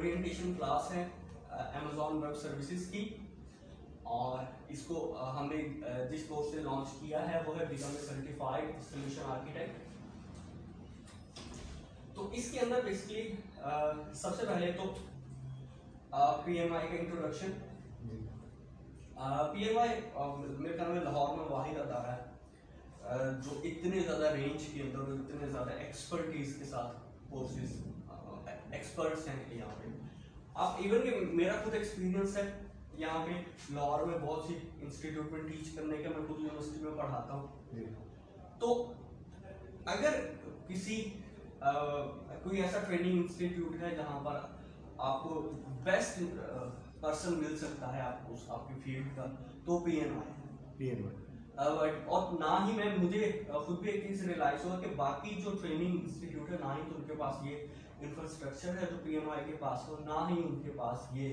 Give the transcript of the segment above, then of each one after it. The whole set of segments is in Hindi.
ओरिएंटेशन क्लास है Amazon वेब सर्विसेज की, और इसको हमने जिस कोर्स से लॉन्च किया है वो है become a certified solution architect. तो इसके अंदर बेसिकली सबसे पहले तो PMI का इंट्रोडक्शन। PMI मेरे ख्याल में लाहौर में वाहिद अदारा है जो इतने ज़्यादा रेंज के अंदर और इतने ज़्यादा एक्सपर्टीज के साथ कोर्सेज एक्सपर्ट्स हैं यहाँ पे। आप इवन कि मेरा खुद एक्सपीरियंस है यहाँ पे लाहौर में बहुत सी इंस्टीट्यूट में टीच करने का, मैं खुद यूनिवर्सिटी में पढ़ाता हूँ। तो अगर किसी कोई ऐसा ट्रेनिंग इंस्टीट्यूट है जहाँ पर आपको बेस्ट पर्सन मिल सकता है आपको आपकी फील्ड का, तो PMI। और ना ही मुझे खुद भी एक चीज रियलाइज हुआ कि बाकी जो ट्रेनिंग इंस्टीट्यूट है ना ही तो उनके पास ये इंफ्रास्ट्रक्चर है जो PMI के पास हो, ना ही उनके पास ये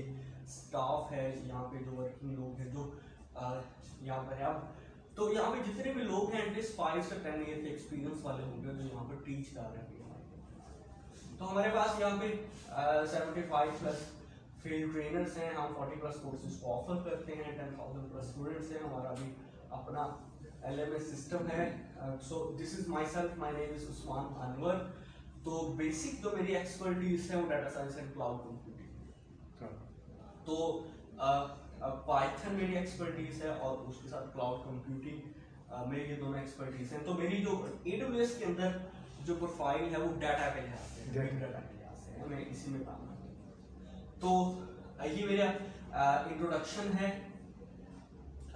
स्टाफ है यहाँ पे जो वर्किंग लोग हैं जो यहाँ पर है। अब तो यहाँ पे जितने भी लोग हैं एटलीस्ट 5 से 10 ईयर के एक्सपीरियंस वाले होंगे जो यहाँ पर टीच कर रहे हैं PMI। तो हमारे पास यहाँ पे 75+ फील्ड ट्रेनर्स हैं, हम 40+ कोर्सेज को ऑफर करते हैं, 10,000+ स्टूडेंट्स हैं, हमारा भी अपना LMS सिस्टम है। So this is my self, my name is Usman Anwar. तो बेसिक जो मेरी एक्सपर्टीज है वो data science and cloud computing. तो पाइथन मेरी एक्सपर्टीज है और उसके साथ क्लाउड कंप्यूटिंग मेरी ये दोनों एक्सपर्टीज हैं। तो मेरी जो AWS के अंदर जो प्रोफाइल है वो डाटा के लिहाज से, बिग डाटा के लिहाज से है, मैं इसी में काम करता हूँ। तो ये मेरा इंट्रोडक्शन है।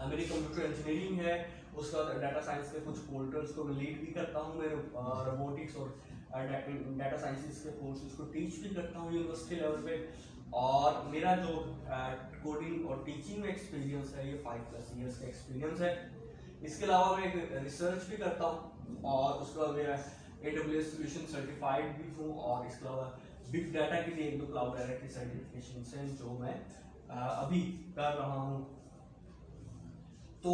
मेरी कंप्यूटर इंजीनियरिंग है, उसका डाटा साइंस के कुछ पोर्टल्स को मैं लीड भी करता हूँ, मेरे रोबोटिक्स और डाटा साइंसेस के कोर्सेज को टीच भी करता हूँ यूनिवर्सिटी लेवल पे। और मेरा जो कोडिंग और टीचिंग में एक्सपीरियंस है ये 5+ ईयर्स का एक्सपीरियंस है। इसके अलावा मैं एक रिसर्च भी करता हूँ और उसके बाद मेरा AWS सॉल्यूशन सर्टिफाइड भी हूँ, और इसके अलावा बिग डाटा के लिए 1-2 क्लाउड डायरेक्टरी सर्टिफिकेशन हैं जो मैं अभी कर रहा हूँ। तो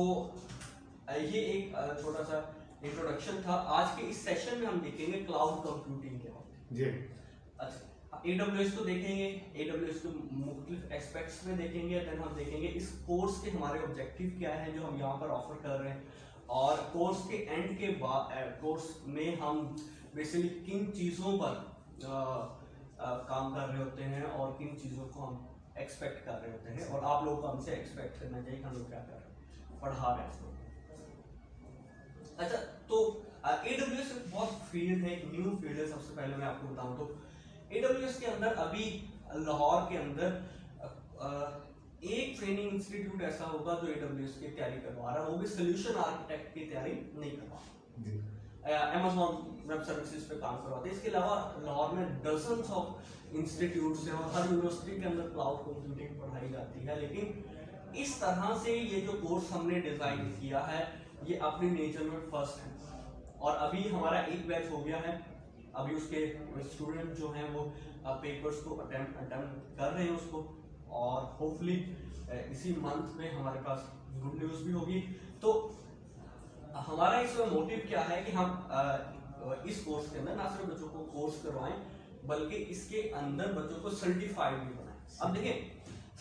ये एक छोटा सा इंट्रोडक्शन था। आज के इस सेशन में हम देखेंगे क्लाउड कंप्यूटिंग के बारे में। अच्छा, AWS को देखेंगे, AWS के मुख्तलिफ एस्पेक्ट्स में देखेंगे, देन हम देखेंगे इस कोर्स के हमारे ऑब्जेक्टिव क्या है जो हम यहाँ पर ऑफर कर रहे हैं, और कोर्स के एंड के बाद कोर्स में हम बेसिकली किन चीज़ों पर काम कर रहे होते हैं और किन चीज़ों को हम एक्सपेक्ट कर रहे होते हैं, और आप लोग को हमसे एक्सपेक्ट करना चाहिए हम लोग क्या कर रहे हैं, पढ़ा रहे हैं। अच्छा, तो AWS एक बहुत फील्ड है, न्यू फील्ड है। सबसे पहले मैं आपको बताऊं तो AWS के अंदर अभी लाहौर के अंदर एक ट्रेनिंग इंस्टीट्यूट ऐसा होगा जो AWS की तैयारी करवा रहा है, वो भी सोल्यूशन आर्किटेक्ट की तैयारी नहीं करवा, Amazon वेब सर्विसेज पे काम करवाते हैं। इसके अलावा लाहौर में डजन्स ऑफ इंस्टीट्यूट्स हैं और हर यूनिवर्सिटी के अंदर क्लाउड कंप्यूटिंग पढ़ाई जाती है। लेकिन इस तरह से ये जो कोर्स हमने डिजाइन किया है ये अपने नेचर में फर्स्ट है, और अभी हमारा एक बैच हो गया है। अभी उसके स्टूडेंट जो हैं वो पेपर्स को अटेम्प्ट कर रहे हैं उसको, और होपफुली इसी मंथ में हमारे पास गुड न्यूज़ भी होगी। तो हमारा इसमें मोटिव क्या है कि हम इस कोर्स के अंदर ना सिर्फ बच्चों को कोर्स करवाएं बल्कि इसके अंदर बच्चों को सर्टिफाइड भी बनाएं। अब देखिए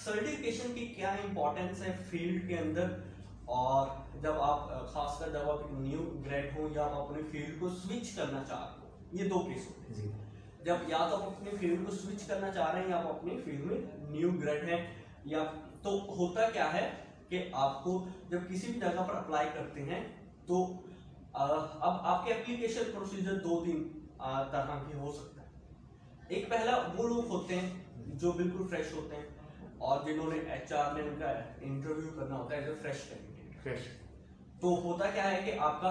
सर्टिफिकेशन की क्या इंपॉर्टेंस है फील्ड के अंदर, और जब आप खासकर जब आप न्यू ग्रेड हो या आप अपने फील्ड को स्विच करना चाह रहे हो, ये 2 केस होते हैं। जब या तो आप अपने फील्ड को स्विच करना चाह रहे हैं या आप अपने फील्ड में न्यू ग्रेड हैं, या तो होता क्या है कि आपको जब किसी भी जगह पर अप्लाई करते हैं तो अब आपके एप्लीकेशन प्रोसीजर 2-3 तरह के हो सकता है। एक पहला वो लोग होते हैं जो बिल्कुल फ्रेश होते हैं और जिन्होंने HR ने उनका इंटरव्यू करना होता है एज ए फ्रेश कैंडिडेट। तो होता क्या है कि आपका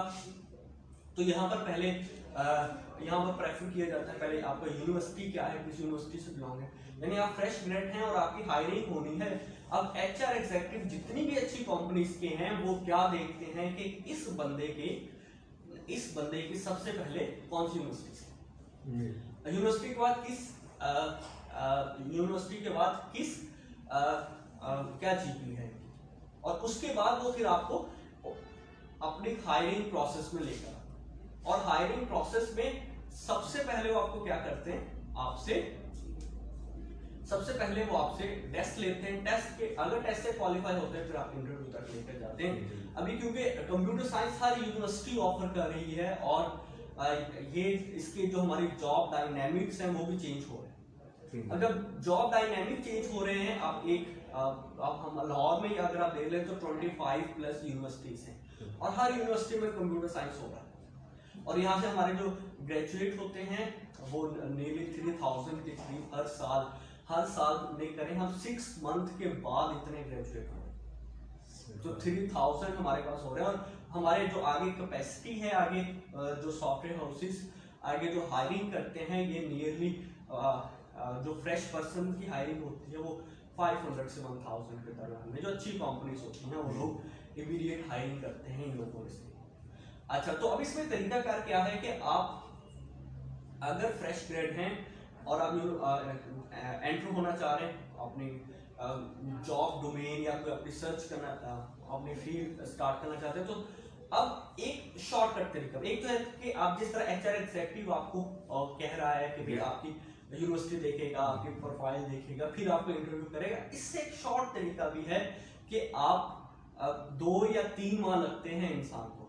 तो यहाँ पर पहले यहाँ पर प्रेफर किया जाता है पहले आपका यूनिवर्सिटी क्या है, किस यूनिवर्सिटी से बिलोंग है, यानी आप फ्रेश ग्रेड हैं और आपकी हायरिंग होनी है। अब HR एग्जीक्यूटिव जितनी भी अच्छी कंपनीज के हैं वो क्या देखते हैं कि इस बंदे की सबसे पहले कौन सी यूनिवर्सिटी है, यूनिवर्सिटी के बाद किस क्या GPA है, और उसके बाद वो फिर आपको अपनी हायरिंग प्रोसेस में लेकर, और हायरिंग प्रोसेस में सबसे पहले वो आपको क्या करते हैं, आपसे सबसे पहले वो आपसे टेस्ट लेते हैं, टेस्ट के अगर टेस्ट से क्वालिफाई होते हैं फिर आप इंटरव्यू तक लेकर जाते हैं। अभी क्योंकि कंप्यूटर साइंस हर यूनिवर्सिटी ऑफर कर रही है और ये इसके जो हमारी जॉब डायनेमिक्स हैं वो भी चेंज हो रहे हैं। अगर जॉब डायनेमिक चेंज हो रहे हैं, अब हम लाहौर में अगर आप देख लें तो 25 प्लस यूनिवर्सिटीज हैं और हर यूनिवर्सिटी में कंप्यूटर साइंस हो रहा है और यहाँ से हमारे जो ग्रेजुएट होते हैं वो नियरली 3000 के करीब हर साल नहीं करें हम 6 मंथ के बाद इतने ग्रेजुएट हो रहे हैं, तो 3000 हमारे पास हो रहे हैं। और हमारे जो आगे कैपेसिटी है, आगे जो सॉफ्टवेयर हाउसेस आगे जो हायरिंग करते हैं, ये नियरली जो फ्रेश पर्सन की हायरिंग होती है वो 500 से 1000 के दरमियान में, जो अच्छी कंपनीज होती हैं वो लोग इमीडिएट हायरिंग करते हैं इन लोगों से। अच्छा, तो अब इसमें तरीकाकार क्या है कि आप अगर फ्रेश ग्रेड हैं और आप एंटर होना चाह रहे हैं अपनी जॉब डोमेन या कोई अपनी सर्च करना, अपनी फील्ड स्टार्ट करना चाहते हैं, तो अब एक शॉर्टकट तरीका, एक तो है कि आप जिस तरह एचआर एग्जीक्यूटिव आपको कह रहा है कि भाई आपकी यूनिवर्सिटी देखेगा, आपकी प्रोफाइल देखेगा, फिर आपको इंटरव्यू करेगा, इससे एक शॉर्ट तरीका भी है कि आप 2 या 3 माह लगते हैं इंसान को,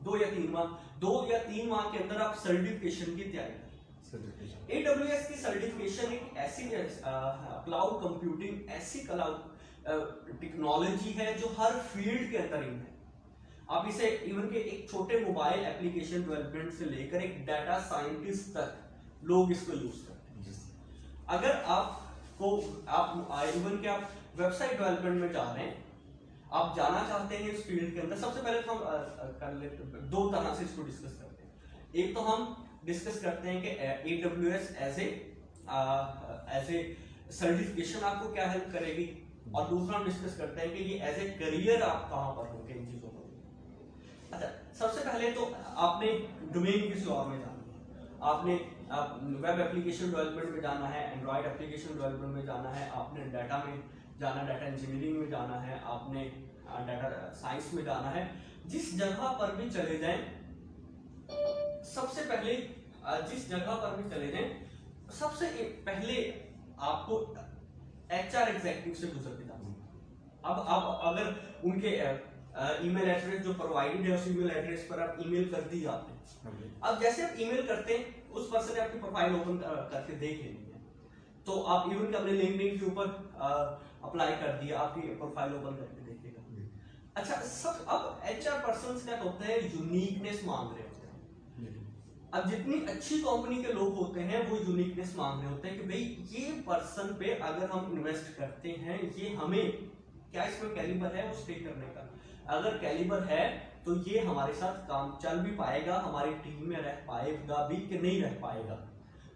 2 या 3 माह के अंदर आप सर्टिफिकेशन की तैयारी करें। AWS की सर्टिफिकेशन एक ऐसी क्लाउड कंप्यूटिंग ऐसी क्लाउड टेक्नोलॉजी है जो हर फील्ड के अंदर इन है। आप इसे इवन के एक छोटे मोबाइल एप्लीकेशन डेवलपमेंट से लेकर एक डाटा साइंटिस्ट तक लोग इसको यूज करते हैं। अगर आप इवन के आप वेबसाइट डेवलपमेंट में जा रहे हैं, आप जाना चाहते हैं इस फील्ड के अंदर, सबसे पहले तो हम कर लेते 2 तरह से इसको डिस्कस करते हैं। एक तो हम डिस्कस करते हैं कि AWS एज ए सर्टिफिकेशन आपको क्या हेल्प करेगी, और दूसरा हम डिस्कस करते हैं कि ये एज ए करियर आप कहां पर होंगे इन चीजों को। अच्छा, सबसे पहले तो आपने डोमेन किसी और में जाना है, आपने वेब एप्लीकेशन डेवलपमेंट में जाना है, एंड्रॉइड एप्लीकेशन डेवलपमेंट में जाना है, आपने डाटा में जाना, डाटा इंजीनियरिंग में जाना है, आपने डाटा साइंस में जाना है। जिस जगह पर भी चले जाएं, सबसे पहले जिस जगह पर भी चले जाएं, सबसे पहले आपको HR एग्जीक्यूटिव से गुजर के जाना। अब अगर उनके ईमेल एड्रेस जो प्रोवाइडेड है उस ईमेल एड्रेस पर आप ईमेल कर दी आपने, अब जैसे आप ईमेल करते हैं उस पर्सन ने आपकी प्रोफाइल ओपन करके देख लेनी है, तो आप इवन के अपने लिंक्डइन के ऊपर अप्लाई कर दिया, आपकी प्रोफाइल ओपन करके देखेगा। अच्छा, सब अब HR पर्सन्स क्या होते हैं, यूनिकनेस मांग रहे होते हैं। अब जितनी अच्छी कंपनी के लोग होते हैं वो यूनिकनेस मांग रहे होते हैं कि भाई ये पर्सन पे अगर हम इन्वेस्ट करते हैं, ये हमें क्या इसमें कैलिबर है वो स्टे करने का, अगर कैलिबर है तो ये हमारे साथ काम चल भी पाएगा, हमारी टीम में रह पाएगा भी कि नहीं रह पाएगा,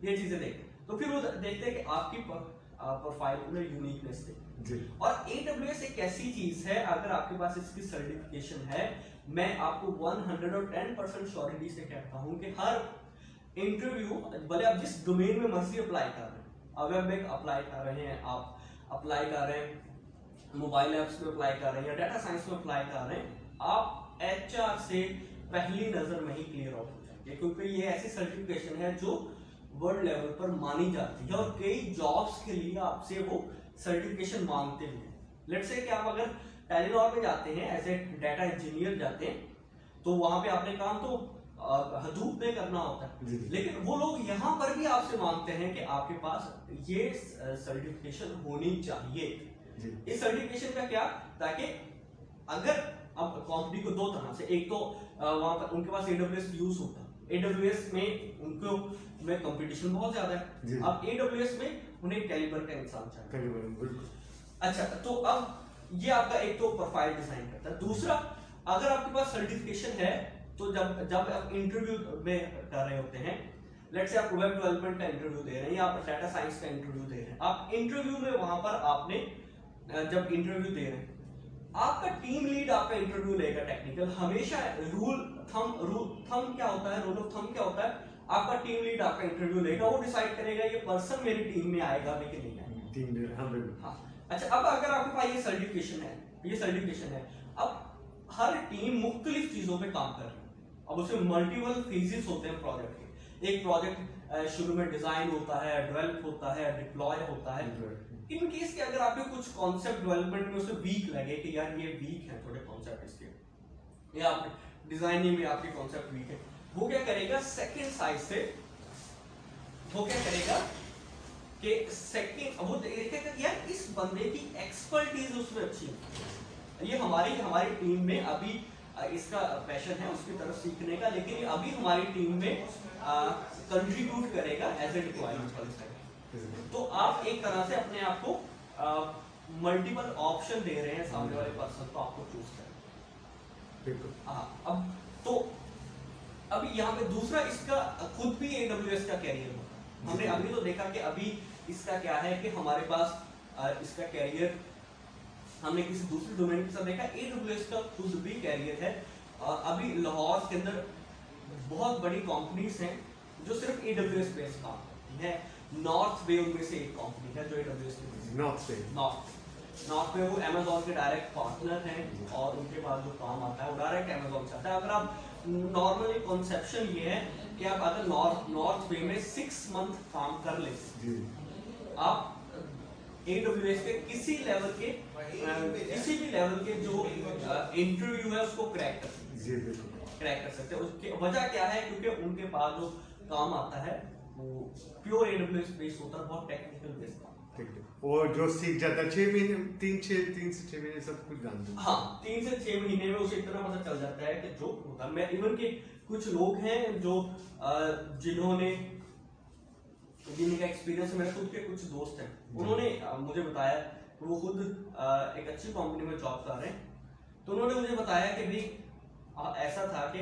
ये चीजें देखते हैं। तो फिर वो देखते हैं कि आपकी प्रोफाइल में यूनिकनेस देखते। और AWS एक ऐसी चीज है, अगर आपके पास इसकी सर्टिफिकेशन है, मैं आपको 110% श्योरिटी से कहता हूं कि हर इंटरव्यू, भले आप जिस डोमेन में मर्जी अप्लाई कर रहे हैं, अगर में अप्लाई कर रहे हैं, आप अप्लाई कर रहे हैं मोबाइल ऐप्स में अप्लाई कर रहे हैं या डाटा साइंस में अप्लाई कर रहे हैं, आप HR से पहली नजर में ही क्लियर आउट हो जाएंगे, क्योंकि ये ऐसी सर्टिफिकेशन है जो वर्ल्ड लेवल पर मानी जाती है और कई जॉब्स के लिए आपसे वो सर्टिफिकेशन मांगते हैं। लेट्स से कि आप अगर टेलीनॉर में जाते हैं एज ए डाटा इंजीनियर जाते हैं, तो वहां पे आपने काम तो हदूप में करना होता है, लेकिन वो लोग यहाँ पर भी आपसे मांगते हैं कि आपके पास ये सर्टिफिकेशन होनी चाहिए। इस सर्टिफिकेशन का क्या, ताकि अगर अब कंपनी को 2 तरह से, एक तो वहां पर उनके पास AWS यूज होता है, AWS में उनको में कंपटीशन बहुत ज्यादा है, अब AWS में उन्हें कैलिबर का इंसान चाहिए। अच्छा, तो अब ये आपका एक तो प्रोफाइल डिजाइन करता है। दूसरा, अगर आपके पास सर्टिफिकेशन है तो जब आप इंटरव्यू में कर रहे होते हैं, लेट्स से आप वेब डेवलपमेंट का इंटरव्यू दे रहे हैं या आप डाटा साइंस का इंटरव्यू दे रहे हैं, आप इंटरव्यू में वहां पर आपने जब इंटरव्यू दे रहे हैं, आपका टीम लीड आपका इंटरव्यू लेगा टेक्निकल, हमेशा रूल थंब क्या होता है, रूल ऑफ थंब क्या होता है, आपका टीम लीड आपका इंटरव्यू लेगा, वो डिसाइड करेगा ये पर्सन मेरी टीम में आएगा भी कि नहीं आएगा। हाँ, अच्छा, अब अगर आपके पास ये सर्टिफिकेशन है, अब हर टीम मुख्तलिफ चीजों पे काम कर रही है, अब उसमें मल्टीपल फेजेस होते हैं प्रोजेक्ट के। एक प्रोजेक्ट शुरू में डिजाइन होता है, डेवलप होता है, डिप्लॉय होता है। इन केस के अगर आपके कुछ कॉन्सेप्ट डेवलपमेंट में उसे वीक लगे कि यार ये वीक है थोड़े कॉन्सेप्ट इसके, या डिजाइनिंग में आपके कॉन्सेप्ट वीक है, वो क्या करेगा सेकंड साइड से, वो क्या करेगा कि सेकंड वो देखेगा यार इस बंदे की एक्सपर्टीज उसमें अच्छी है, ये हमारी टीम में अभी इसका पैशन है उसकी तरफ सीखने का, लेकिन ये अभी हमारी टीम में कंट्रीब्यूट करेगा एज ए डिप्लॉयमेंट। तो आप एक तरह से अपने आप को मल्टीपल ऑप्शन दे रहे हैं सामने वाले पर्सन को, आपको चूज करना। हाँ, अब यहाँ पे दूसरा इसका खुद भी AWS का कैरियर होगा। हमने अभी तो देखा कि अभी इसका क्या है कि हमारे पास इसका कैरियर हमने किसी दूसरे डोमेन के साथ देखा, AWS का खुद भी कैरियर है। अभी लाहौर के अंदर बहुत बड़ी कंपनीज हैं जो सिर्फ AWS बेस्ड काम करती है। नॉर्थ वे उनमें से एक कंपनी है जो AWS की नॉर्थ वे वो Amazon के डायरेक्ट पार्टनर हैं और उनके पास जो काम आता है वो डायरेक्ट Amazon से आता है। अगर आप नॉर्मली कॉन्सेप्शन ये है कि आप अगर नॉर्थ वे में 6 मंथ काम कर ले, आप AWS के किसी भी लेवल के जो इंटरव्यू है उसको क्रैक कर सकते हैं। उसकी वजह क्या है, क्योंकि उनके पास जो काम आता है वो प्योर AWS बेस्ड होता है, बहुत टेक्निकल बेस्ड काम। और जो सीख जाता है 6 महीने 3 से 6 महीने सब कुछ जानते हैं। हाँ, 3 से 6 महीने में उसे इतना पता चल जाता है कि जो होता है। मैं इवन के कुछ लोग हैं जो जिन्होंने जिनका एक्सपीरियंस है, मेरे खुद के कुछ दोस्त हैं, उन्होंने मुझे बताया वो खुद एक अच्छी कंपनी में जॉब कर रहे हैं। तो उन्होंने मुझे बताया कि भाई ऐसा था कि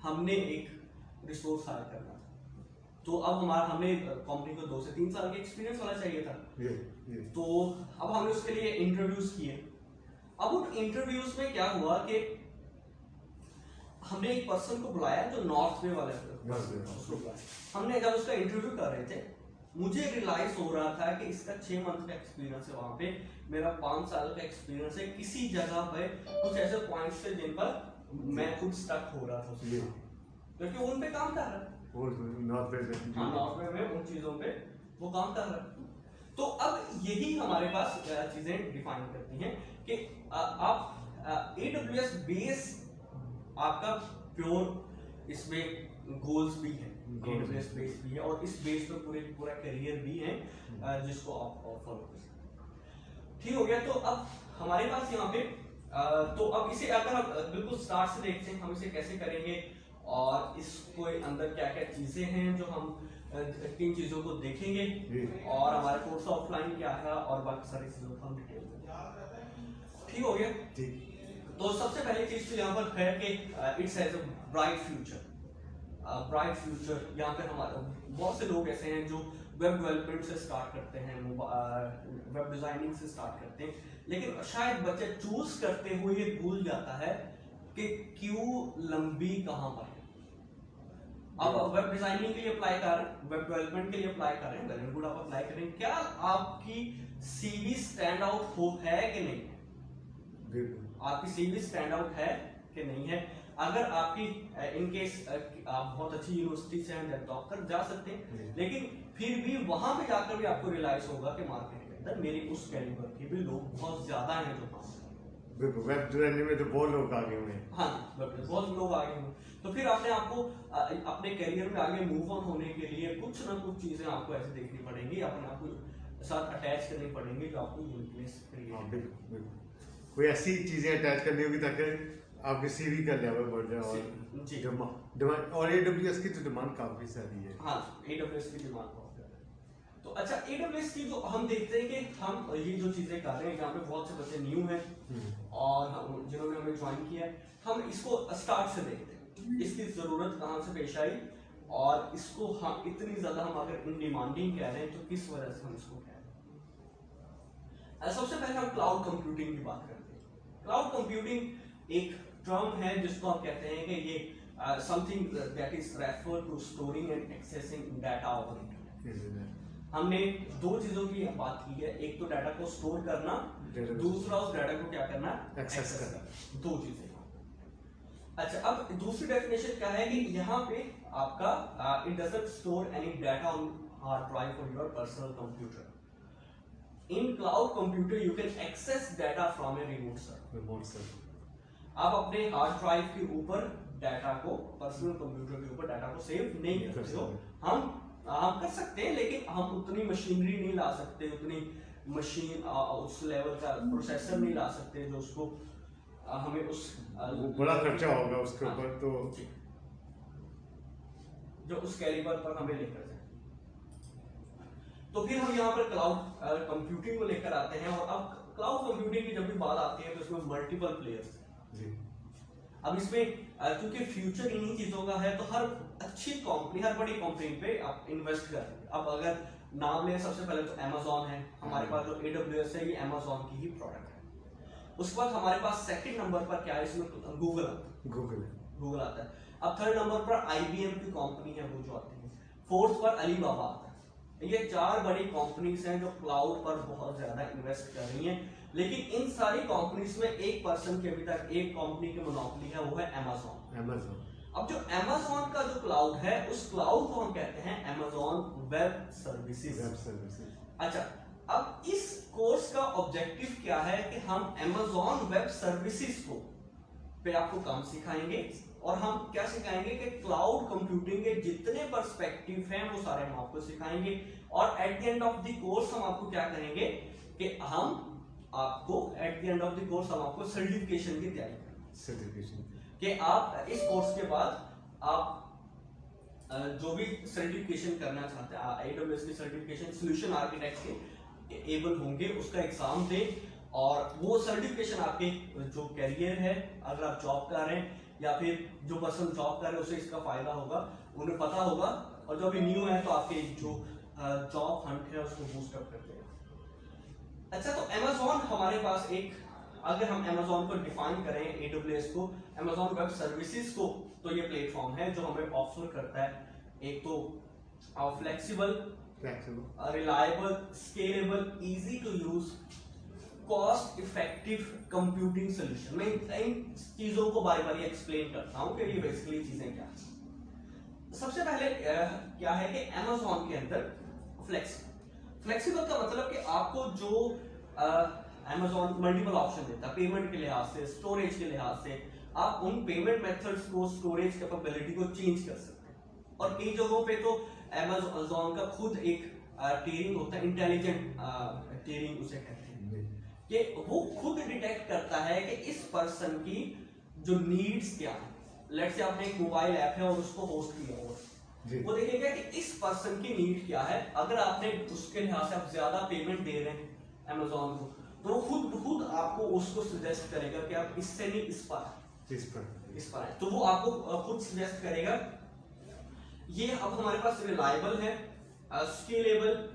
हमने एक रिसोर्स हायर करना था, तो अब हमने कंपनी को 2 से 3 साल के एक्सपीरियंस वाला चाहिए था। तो अब हमने उसके लिए इंटरव्यूज किए। अब उन इंटरव्यूज में क्या हुआ कि हमने एक पर्सन को बुलाया जो नॉर्थ वे वाले उसको बुलाया। हमने जब उसका इंटरव्यू कर रहे थे, मुझे रियलाइज हो रहा था कि इसका 6 मंथ का एक्सपीरियंस है, वहां पे मेरा 5 साल का एक्सपीरियंस है। किसी जगह पे कुछ ऐसे पॉइंट्स थे जिन पर मैं खुद स्टक हो रहा था, क्योंकि उन पे काम कर रहा है, नॉर्थ वे में उन चीजों पे वो काम कर रहा है। तो अब यही हमारे पास चीजें डिफाइन करती हैं कि आप AWS बेस आपका प्योर इसमें गोल्स भी है, AWS बेस भी है, और इस बेस पर पूरा करियर भी है जिसको आप फॉलो कर सकते हैं। ठीक हो गया। तो अब हमारे पास यहाँ पे तो अब इसे अगर हम बिल्कुल स्टार्ट से देखते हैं, हम इसे कैसे करेंगे और इसको अंदर क्या क्या चीजें हैं जो हम 3 चीजों को देखेंगे, और हमारे कोर्स ऑफलाइन क्या है और बाकी सारी चीजों को हम डिटेल में। ठीक हो गया। तो सबसे पहली चीज तो यहाँ पर है कि it's has a bright future. Bright future, यहाँ पे हमारे बहुत से लोग ऐसे हैं जो वेब डेवलपमेंट से स्टार्ट करते हैं, वेब डिजाइनिंग से स्टार्ट करते हैं, लेकिन शायद बच्चे चूज करते हुए ये भूल जाता है कि क्यों लंबी कहाँ पर है। अब वेब डिजाइनिंग के लिए अप्लाई कर रहे हैं, वेब डेवलपमेंट के लिए अप्लाई कर रहे हैं, वेल एंड गुड, आप अप्लाई करें। क्या आपकी CV स्टैंड आउट है कि नहीं है? आपकी CV स्टैंड आउट है कि नहीं है? अगर आपकी इनकेस आप बहुत अच्छी यूनिवर्सिटी से हैं तो आप कर जा सकते हैं, लेकिन फिर भी वहां पे जाकर भी आपको रियलाइज होगा कि मार्केट के अंदर मेरी उस कैलिबर के भी लोग बहुत ज्यादा हैं जो काम कर रहे हैं। वेब डिजाइनिंग में तो बहुत लोग आगे हुए हैं। हाँ, बहुत लोग आगे हुए। तो फिर आपने आपको अपने करियर में आगे मूव ऑन होने के लिए कुछ ना कुछ चीजें आपको ऐसे देखनी पड़ेंगी, अपने आप को साथ अटैच करनी पड़ेंगी जो आपको यूनिकनेस क्रिएट। कोई ऐसी चीजें अटैच करनी होगी ताकि आपके CV का लेवल बढ़ जाए और डिमांड, और AWS की तो डिमांड काफी सारी है। हाँ, AWS की डिमांड बहुत ज्यादा है। तो अच्छा, AWS की जो हम देखते हैं कि हम ये जो चीजें कर रहे हैं, यहाँ पे बहुत से बच्चे न्यू हैं और जिन्होंने हमें ज्वाइन किया है, हम इसको स्टार्ट से देखते हैं, इसकी जरूरत कहाँ से पेश आई और इसको हम इतनी ज्यादा हम अगर इन डिमांडिंग कह रहे हैं तो किस वजह से हम इसको कह रहे हैं। सबसे पहले हम क्लाउड कंप्यूटिंग की बात करते हैं। क्लाउड कंप्यूटिंग एक टर्म है जिसको आप कहते हैं कि ये something that is refer to storing and accessing data over internet. हमने 2 चीजों की बात की है, एक तो डाटा को स्टोर करना, दूसरा उस डाटा को क्या करना, एक्सेस करना। 2 चीजें। अच्छा, अब दूसरी डेफिनेशन क्या है कि यहाँ पे आपका it doesn't store any data on hard drive for your personal computer. In cloud computer you can access data from a remote server. आप अपने हार्ड ड्राइव के ऊपर डाटा को, पर्सनल कंप्यूटर के ऊपर डाटा को सेव नहीं कर सकते हो. हम कर सकते हैं, लेकिन हम उतनी मशीनरी नहीं ला सकते, उतनी मशीन उस लेवल का प्रोसेसर नहीं ला सकते जो उसको हमें उस वो बड़ा खर्चा होगा उसके ऊपर. तो जो उस कैलिबर पर हमें लेकर जाए. तो फिर हम यहाँ पर क्लाउड कंप्यूटिंग को लेकर आते हैं. और अब क्लाउड कंप्यूटिंग की जब भी बात आती है तो इसमें मल्टीपल प्लेयर्स. अब इसमें क्योंकि फ्यूचर इन्हीं चीजों का है, तो हर अच्छी कंपनी, हर बड़ी कंपनी पे आप इन्वेस्ट कर रहे हैं. अब अगर नाम लें, सबसे पहले तो अमेजोन है. हमारे पास जो AWS है ये अमेजोन की ही प्रोडक्ट है. उसके बाद हमारे पास सेकंड नंबर पर क्या है, इसमें गूगल आता है. अब थर्ड नंबर पर IBM की कंपनी है वो जो आती है. फोर्थ पर अलीबाबा आता है. ये चार बड़ी कंपनीज हैं जो क्लाउड पर बहुत ज्यादा इन्वेस्ट कर रही हैं. लेकिन इन सारी कंपनीज में एक पर्सन के अभी तक एक कंपनी की मोनोपोली है, वो है अमेजोन. अब जो अमेजोन का जो क्लाउड है, उस क्लाउड को हम कहते हैं अमेजोन वेब सर्विसेज. अच्छा, अब इस कोर्स का ऑब्जेक्टिव क्या है कि हम अमेजोन वेब सर्विसेज को पे आपको काम सिखाएंगे. और हम क्या सिखाएंगे कि क्लाउड कंप्यूटिंग के जितने पर्सपेक्टिव हैं वो सारे हम आपको सिखाएंगे. और at the end of the course हम आपको क्या करेंगे कि हम आपको सर्टिफिकेशन की तैयारी करेंगे. कि आप इस कोर्स के बाद आप जो भी सर्टिफिकेशन करना चाहते हैं, AWS की सर्टिफिकेशन सॉल्यूशन आर्किटेक्ट के एबल होंगे, उसका एग्जाम दें. और वो सर्टिफिकेशन आपके जो कैरियर है, अगर आप जॉब कर रहे हैं या फिर जो पर्सन जॉब कर रहे हैं उसे इसका फायदा होगा, उन्हें पता होगा. और जो अभी न्यू है तो आपके जो जॉब हंट है उसको बूस्ट अप कर देगा. अच्छा, तो अमेजोन हमारे पास एक, अगर हम अमेजोन को डिफाइन करें, AWS को, अमेजोन वेब सर्विसेज को, तो ये प्लेटफॉर्म है जो हमें ऑफर करता है एक तो flexible, reliable, scalable, easy to use, cost effective computing solution. मैं इन चीजों को बारी बारी एक्सप्लेन करता हूं कि ये बेसिकली चीजें क्या हैं. सबसे पहले क्या है कि अमेजोन के अंदर फ्लेक्सिबल का मतलब कि आपको जो अमेजोन मल्टीपल ऑप्शन देता है पेमेंट के लिहाज से, स्टोरेज के लिहाज से, आप उन पेमेंट मेथड्स को, स्टोरेज कैपेबिलिटी को चेंज कर सकते हैं. और कई जगहों पे तो अमेजोन का खुद एक टियरिंग होता है, इंटेलिजेंट टियरिंग उसे कहते हैं, कि वो खुद डिटेक्ट करता है कि इस पर्सन की जो नीड्स क्या है. लेट्स से आपने एक मोबाइल ऐप है और उसको होस्ट किया हुआ, वो देखेगा कि इस पर्सन की नीड क्या है. अगर आपने उसके लिहाज से आप ज्यादा पेमेंट दे रहे हैं अमेजोन को, तो वो खुद आपको उसको सजेस्ट करेगा कि आप इससे नहीं इस पर आए. तो वो आपको खुद सजेस्ट करेगा. ये अब हमारे पास रिलायबल है, स्केलेबल,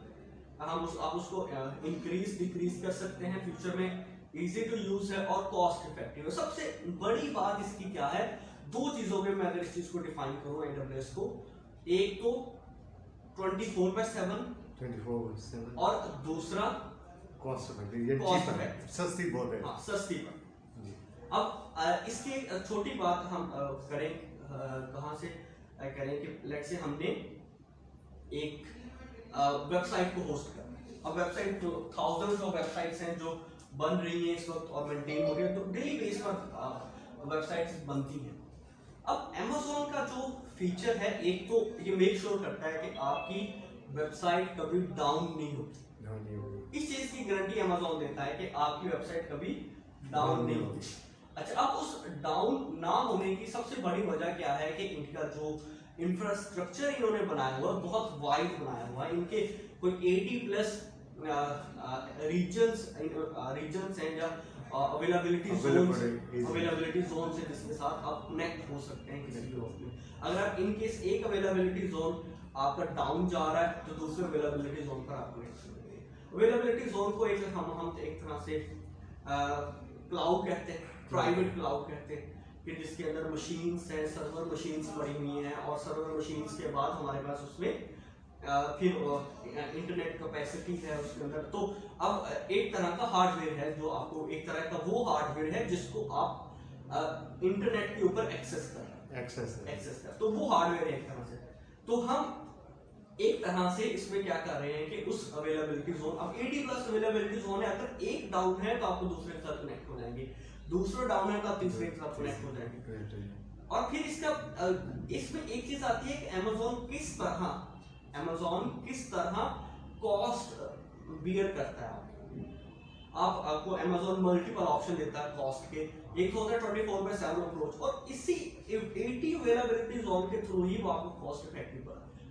आप उसको इंक्रीज डिक्रीज कर सकते हैं फ्यूचर में, इजी टू यूज है, और कॉस्ट इफेक्टिव है. सबसे बड़ी बात इसकी क्या है, दो चीजों में मैं अगर इस चीज को डिफाइन करूं AWS को, एक तो 24/7 और दूसरा कॉस्ट इफेक्टिव, सस्ती बहुत है. हाँ, सस्ती पर. अब इसकी एक छोटी बात हम करें, कहां से करें कि लेट्स से हमने एक वेबसाइट को होस्ट करना है. अब वेबसाइट तो थाउजेंड्स ऑफ वेबसाइट्स हैं जो बन रही हैं इस वक्त और मेंटेन हो रही है, तो डेली बेस पर वेबसाइट्स बनती हैं. अब अमेजोन का जो फीचर है, एक तो ये मेक श्योर करता है कि आपकी वेबसाइट कभी डाउन नहीं होती. इस चीज की गारंटी अमेजोन देता है कि आपकी वेबसाइट कभी डाउन नहीं होती. अच्छा, अब उस डाउन ना होने की सबसे बड़ी वजह क्या है कि इनका जो इंफ्रास्ट्रक्चर इन्होंने बनाया हुआ है बहुत वाइड बनाया हुआ है. इनके कोई 80+ रीजन्स हैं या अवेलेबिलिटी जोन से जिसके साथ आप कनेक्ट हो सकते हैं किसी भी वक्त में. अगर आप इन केस एक अवेलेबिलिटी जोन आपका डाउन जा रहा है तो दूसरे अवेलेबिलिटी जोन पर आप कनेक्ट करेंगे. अवेलेबिलिटी जोन को हम एक तरह से क्लाउड कहते हैं, प्राइवेट क्लाउड कहते हैं, कि जिसके अंदर मशीन्स हैं, सर्वर मशीन्स पड़ी हुई हैं, और सर्वर मशीन्स के बाद हमारे पास उसमें फिर इंटरनेट कैपेसिटी है उसके अंदर. तो अब एक तरह का हार्डवेयर है जो आपको, एक तरह का वो हार्डवेयर है जिसको आप इंटरनेट के ऊपर एक्सेस कर रहा है, तो वो हार्डवेयर है एक तरह से। तो हम एक तरह से इसमें क्या कर रहे हैं कि उस अवेलेबिलिटी जोन, अब 80+ अवेलेबिलिटी जोन है, अगर एक डाउन है तो आपको दूसरे के साथ कनेक्ट हो जाएंगे, दूसरा डाउन है तो आप तीसरे के साथ कनेक्ट हो जाएंगे। और फिर इसका इसमें एक चीज आती है कि अमेज़न किस तरह कॉस्ट बियर करता है। आपको अमेज़न मल्टीपल ऑप्शन देता है कॉस्ट के, एक तो होता है 24/7 अप्रोच, और इसी 80 अवेलेबिलिटी जोन के थ्रू ही वो आपको कॉस्ट इफेक्टिव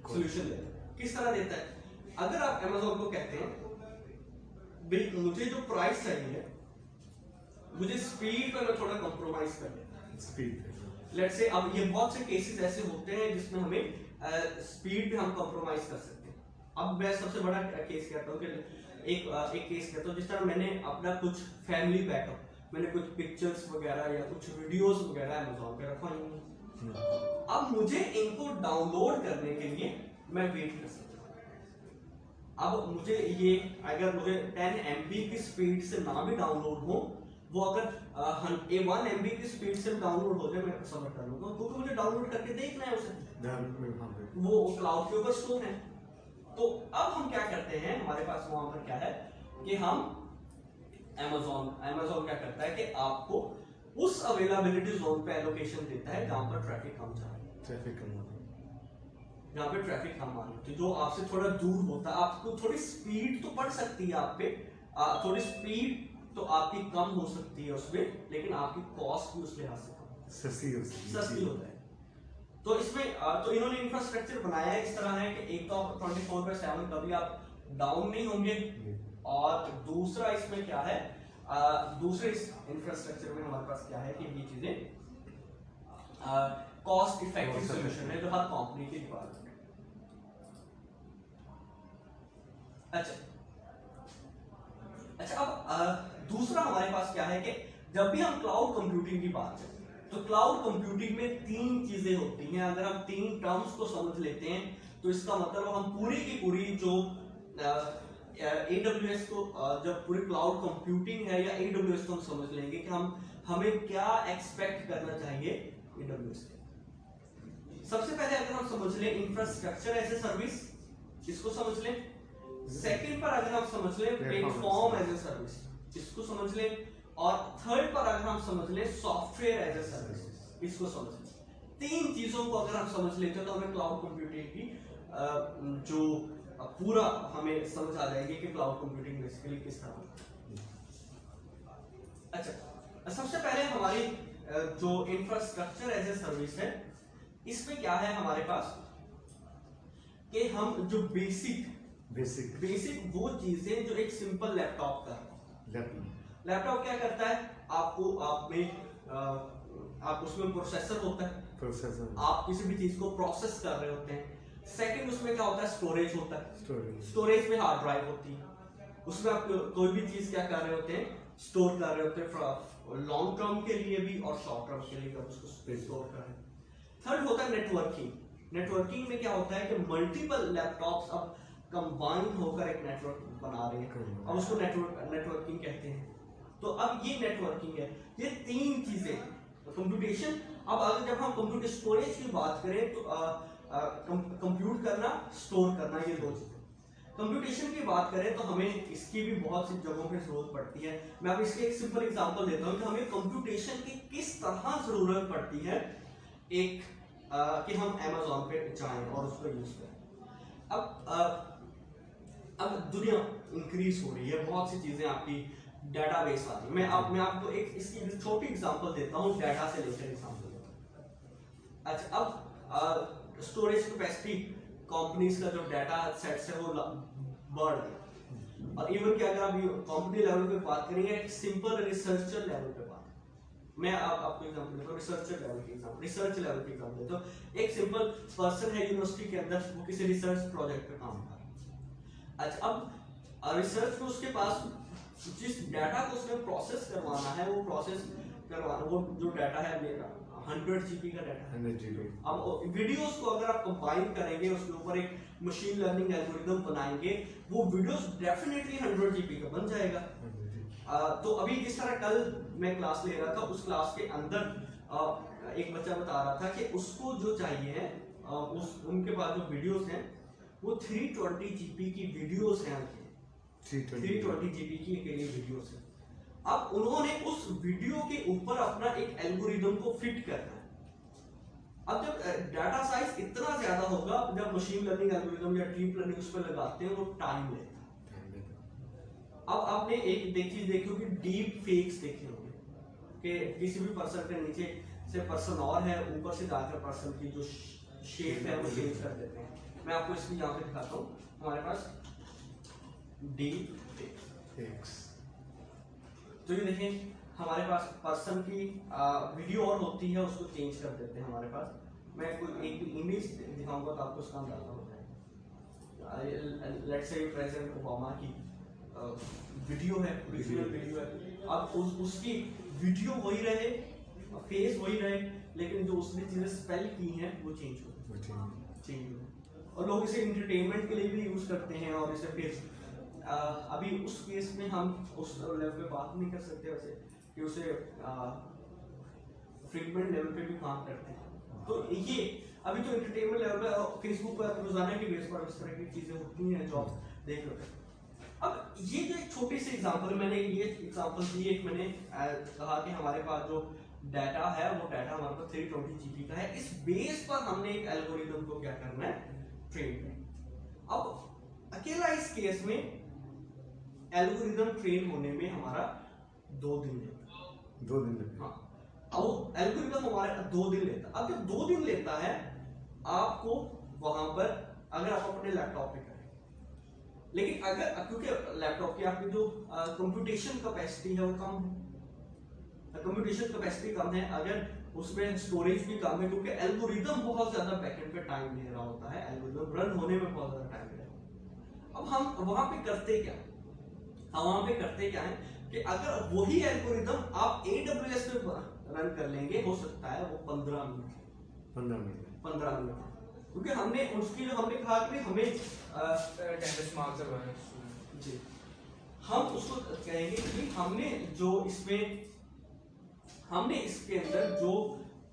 सॉल्यूशन देता है। किस तरह देता है? अगर आप अमेज़न को कहते हैं भाई मुझे जो प्राइस चाहिए, मुझे स्पीड पर मैं थोड़ा कॉम्प्रोमाइज कर लेता स्पीड, लेट्स से अब ये बहुत से केसेस ऐसे होते हैं जिसमें हमें स्पीड पे हम कॉम्प्रोमाइज कर सकते हैं। अब मैं सबसे बड़ा केस कहता हूँ कि एक केस कहता हूँ, जिस तरह मैंने अपना कुछ फैमिली बैकअप, मैंने कुछ पिक्चर्स वगैरह या कुछ वीडियोस वगैरह अमेज़न पे रखवाई हैं। अब मुझे इनको डाउनलोड करने के लिए मैं वेट कर सकता हूँ। अब मुझे ये अगर मुझे 10 MB की स्पीड से ना भी डाउनलोड हो, वो अगर 1 MB की स्पीड से डाउनलोड हो जाए, मैं सब्र कर लूंगा, क्योंकि मुझे डाउनलोड करके देखना है उसे, वो क्लाउड के ऊपर स्टोर है। तो अब हम क्या करते हैं, हमारे पास वहां पर क्या है कि हम अमेज़न क्या करता है कि आपको उस अवेलेबिलिटी जोन पे एलोकेशन देता है जहां पर ट्रैफिक कम जा रहा है, जहाँ पे ट्रैफिक कम आ रही है, जो आपसे थोड़ा दूर होता है। आपको थोड़ी स्पीड तो बढ़ सकती है आप पे, थोड़ी स्पीड तो आपकी कम हो सकती है उसमें, लेकिन आपकी कॉस्ट भी उस लिहाज से सस्ती हो जाए। तो इसमें तो इन्होंने इंफ्रास्ट्रक्चर बनाया है इस तरह है कि एक तो 24/7 कभी आप डाउन नहीं होंगे, और दूसरा इसमें क्या है, दूसरे इस इंफ्रास्ट्रक्चर में हमारे पास क्या है कि ये चीजें कॉस्ट इफेक्टिव सॉल्यूशन है जो हर कंपनी की रिक्वायरमेंट है। अच्छा अब दूसरा हमारे पास क्या है कि जब भी हम क्लाउड कंप्यूटिंग की बात करें तो क्लाउड कंप्यूटिंग में 3 चीजें होती हैं। अगर हम 3 टर्म्स को समझ लेते हैं तो इसका मतलब हम पूरी की पूरी जो AWS को जब पूरी क्लाउड कंप्यूटिंग है या AWS को हम समझ लेंगे कि हमें क्या एक्सपेक्ट करना चाहिए AWS से। सबसे पहले अगर हम समझ लें इंफ्रास्ट्रक्चर एज ए सर्विस, इसको समझ लें। सेकंड पर अगर हम समझ लें प्लेटफॉर्म एज ए सर्विस, इसको समझ लें। और थर्ड पर अगर हम समझ लें सॉफ्टवेयर एज ए सर्विस, इसको समझ लें। 3 चीजों को अगर हम समझ लेते हैं तो हमें क्लाउड कंप्यूटिंग की जो पूरा हमें समझ आ जाएगी कि क्लाउड कंप्यूटिंग बेसिकली किस तरह। अच्छा, सबसे पहले हमारी जो इंफ्रास्ट्रक्चर एज ए सर्विस है, इसमें क्या है हमारे पास कि हम जो बेसिक वो चीजें जो एक सिंपल लैपटॉप का लैपटॉप क्या करता है, आप उसमें प्रोसेसर होता है, आप किसी भी चीज को प्रोसेस कर रहे होते हैं। सेकंड उसमें क्या होता है, स्टोरेज होता है। स्टोरेज में हार्ड ड्राइव होती है, उसमें आप कोई भी चीज क्या कर रहे होते हैं, स्टोर कर रहे होते हैं, लॉन्ग टर्म के लिए भी और शॉर्ट टर्म के लिए भी उसको स्टोर कर रहे हैं। थर्ड होता है नेटवर्किंग में क्या होता है कि मल्टीपल लैपटॉप्स अब कंबाइंड होकर एक नेटवर्क बना रहे हैं, अब उसको नेटवर्किंग कहते हैं। तो अब ये नेटवर्किंग है, ये 3 चीजें कंप्यूटेशन। अब अगर जब हम कंप्यूटर स्टोरेज की बात करें तो कंप्यूट करना, स्टोर करना, ये 2 चीजें। कंप्यूटेशन की बात करें तो हमें इसकी भी बहुत सी जगहों पे जरूरत पड़ती है। मैं अब इसके एक सिंपल एग्जांपल देता हूं कि हमें कंप्यूटेशन की किस तरह जरूरत पड़ती है कि हम Amazon पे जाएं और उसको यूज करें। अब दुनिया इंक्रीज हो रही है, बहुत सी चीजें आपकी डेटाबेस आती है। मैं आपको एक इसकी छोटी एग्जांपल देता हूं, डाटा से लेकर एग्जांपल देता हूं। अच्छा, अब स्टोरेज कैपेसिटी कंपनीज का जो डाटा सेट्स है वो बढ़ गया, और इवन कि अगर आप कंपनी लेवल पे बात करेंगे, सिंपल रिसर्चर लेवल पे बात, मैं आपको एग्जांपल देता हूं, रिसर्च लेवल की एग्जांपल देता हूं। एक सिंपल पर्सन है यूनिवर्सिटी के अंदर, वो किसी रिसर्च प्रोजेक्ट पे काम कर रहा है। अच्छा, अब रिसर्च में उसके पास जिस डाटा को उसने प्रोसेस करवाना है, वो जो डाटा है मेरा 100 GB का डाटा है। 100 GB। अब वीडियोस को अगर आप कंबाइन करेंगे, उसके ऊपर एक मशीन लर्निंग एल्गोरिथम बनाएंगे, वो वीडियोस डेफिनेटली 100 GB का बन जाएगा। तो अभी जिस तरह कल मैं क्लास ले रहा था, उस क्लास के अंदर एक बच्चा बता रहा था कि उसको जो चाहिए है, उनके पास जो वीडियोस हैं वो 320 जीबी की वीडियोस हैं, 320 जीबी की अकेली वीडियोस है। अब उन्होंने उस वीडियो के ऊपर अपना एक एल्गोरिदम को फिट करना है। अब जब डाटा साइज इतना ज्यादा होगा, जब मशीन लर्निंग एल्गोरिदम या डीप लर्निंग उस पर लगाते हैं वो टाइम लेता है। अब आपने एक देखी होगी, डीप फेक्स देखे होंगे कि किसी भी पर्सन के नीचे से पर्सन और है, ऊपर से जाकर पर्सन की जो शेप है वो चेंज कर देते हैं। मैं आपको इसकी यहाँ पे दिखाता हूँ। हमारे पास डीप फेक्स, तो ये देखें हमारे पास पर्सन की वीडियो और होती है, उसको चेंज कर देते हैं हमारे पास। मैं कोई एक इमेज दिखाऊंगा तो आपको उसका अंदाजा हो जाएगा। लेट्स से प्रेसिडेंट ओबामा की वीडियो है, ओरिजिनल वीडियो है। अब उसकी वीडियो वही रहे, फेस वही रहे, लेकिन जो उसने चीजें स्पेल की हैं वो चेंज हो। और लोग इसे एंटरटेनमेंट के लिए भी यूज करते हैं। और इसे फिर अभी उस केस में हम उस लेवल पे बात नहीं कर सकते वैसे कि उसे फ्रीक्वेंट लेवल पे भी काम करते हैं। तो ये अभी तो एंटरटेनमेंट लेवल पे फेसबुक पर रोजाना की बेस पर इस तरह की चीजें होती हैं जो आप देख रहे हो। अब ये जो एक छोटी सी एग्जांपल, मैंने ये एग्जांपल दी, एक मैंने कहा कि हमारे पास जो डाटा है वो डाटा हमारे पास 320 जीबी का है। इस बेस पर हमने एक एल्गोरिदम को क्या करना है, ट्रेन करना। अब अकेला इस केस में एल्गोरिदम ट्रेन होने में हमारा 2 दिन लगता है। हाँ, अब एल्गोरिदम हमारे 2 दिन लेता है। अब जब 2 दिन लेता है आपको वहां पर, अगर आप अपने लैपटॉप पे करें, लेकिन अगर क्योंकि लैपटॉप की आपकी जो कंप्यूटेशन कैपेसिटी है वो कम है, कंप्यूटेशन कैपेसिटी कम है, अगर उसमें स्टोरेज भी कम है, क्योंकि एल्गोरिदम बहुत ज्यादा बैकएंड पे टाइम ले रहा होता है, एल्गोरिदम रन होने में बहुत ज्यादा टाइम ले रहा होता है। अब हम वहां पे करते क्या है कि अगर वही एल्गोरिदम आप AWS पे रन कर लेंगे, हो सकता है वो 15 मिनट, क्योंकि हमने उसकी जो हमने कहा कि हमें जी, हम उसको कहेंगे कि हमने इसके अंदर जो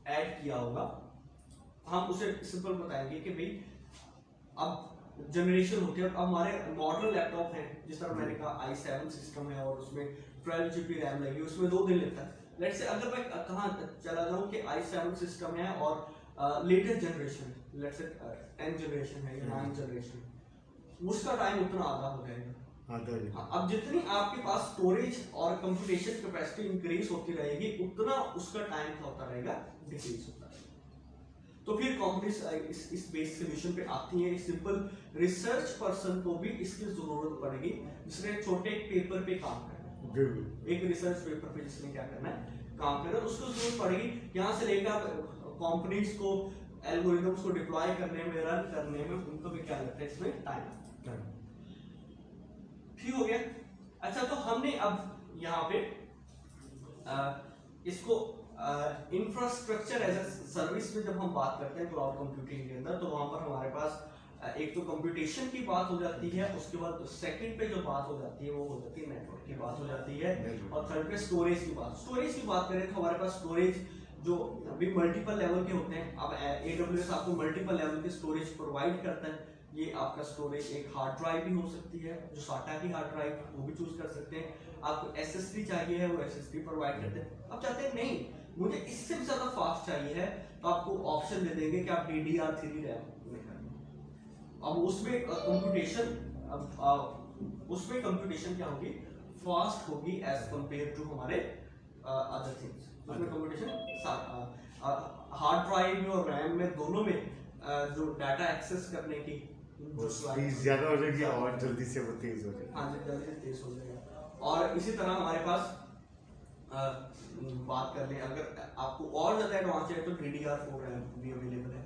ऐड किया होगा, हम उसे सिंपल बताएंगे कि भाई अब जनरेशन होती है। अब हमारे मॉडर्न लैपटॉप हैं, जिस तरह मैंने कहा i7 सिस्टम है और उसमें 12 GB रैम लगी, उसमें 2 दिन लेता है। लेट्स से अगर मैं कहाँ चला जाऊँ कि i7 सिस्टम है और latest generation, let's say 10 generation है या 9 जनरेशन, उसका टाइम उतना आधा हो जाएगा। हाँ, अब जितनी आपके पास स्टोरेज और कंप्यूटेशन कैपेसिटी इंक्रीज होती रहेगी, उतना उसका टाइम क्या होता रहेगा, डिक्रीज होता रहेगा। तो फिर कंपनीज इस बेस सोल्यूशन पे आती है। सिंपल रिसर्च पर्सन को भी इसकी जरूरत पड़ेगी, जिसने छोटे पेपर पे काम करना है, एक रिसर्च पेपर पे जिसने क्या करना है, काम करना है, उसको जरूरत पड़ेगी। यहाँ से लेकर कंपनीज को एल्गोरिथम्स को डिप्लॉय करने में, रन करने में, उनको भी क्या लगता है, इसमें टाइम। ठीक हो गया। अच्छा, तो हमने अब यहाँ पे इसको इंफ्रास्ट्रक्चर एज ए सर्विस में जब हम बात करते हैं क्लाउड कंप्यूटिंग के अंदर, तो वहां पर हमारे पास एक तो कंप्यूटेशन की बात हो जाती है, उसके बाद सेकंड पे जो बात हो जाती है वो हो जाती है नेटवर्क की बात हो जाती है, और थर्ड पे स्टोरेज की बात करें तो हमारे पास स्टोरेज जो अभी मल्टीपल लेवल के होते हैं। अब AWS आपको मल्टीपल लेवल के स्टोरेज प्रोवाइड करता है। ये आपका स्टोरेज एक हार्ड ड्राइव भी हो सकती है, जो SATA की हार्ड ड्राइव, वो भी चूज कर सकते हैं। आपको SSD चाहिए है, वो SSD प्रोवाइड करते हैं। अब चाहते हैं नहीं, मुझे इससे भी ज्यादा फास्ट चाहिए है, तो आपको ऑप्शन दे देंगे कि आप DDR3 रैम में करें। अब उसमें कंप्यूटेशन क्या होगी, फास्ट होगी एज कंपेयर टू हमारे अदर थिंग्स। उसमें कंप्यूटेशन हार्ड ड्राइव में और रैम में, दोनों में जो डाटा एक्सेस करने की ज्यादा हो जाएगी और जल्दी से वो तेज हो जाएगी। हाँ जी, जल्दी से तेज हो जाएगा। और इसी तरह हमारे पास बात कर लें, अगर आपको और ज्यादा एडवांस चाहिए तो DDR4 रैम भी अवेलेबल है,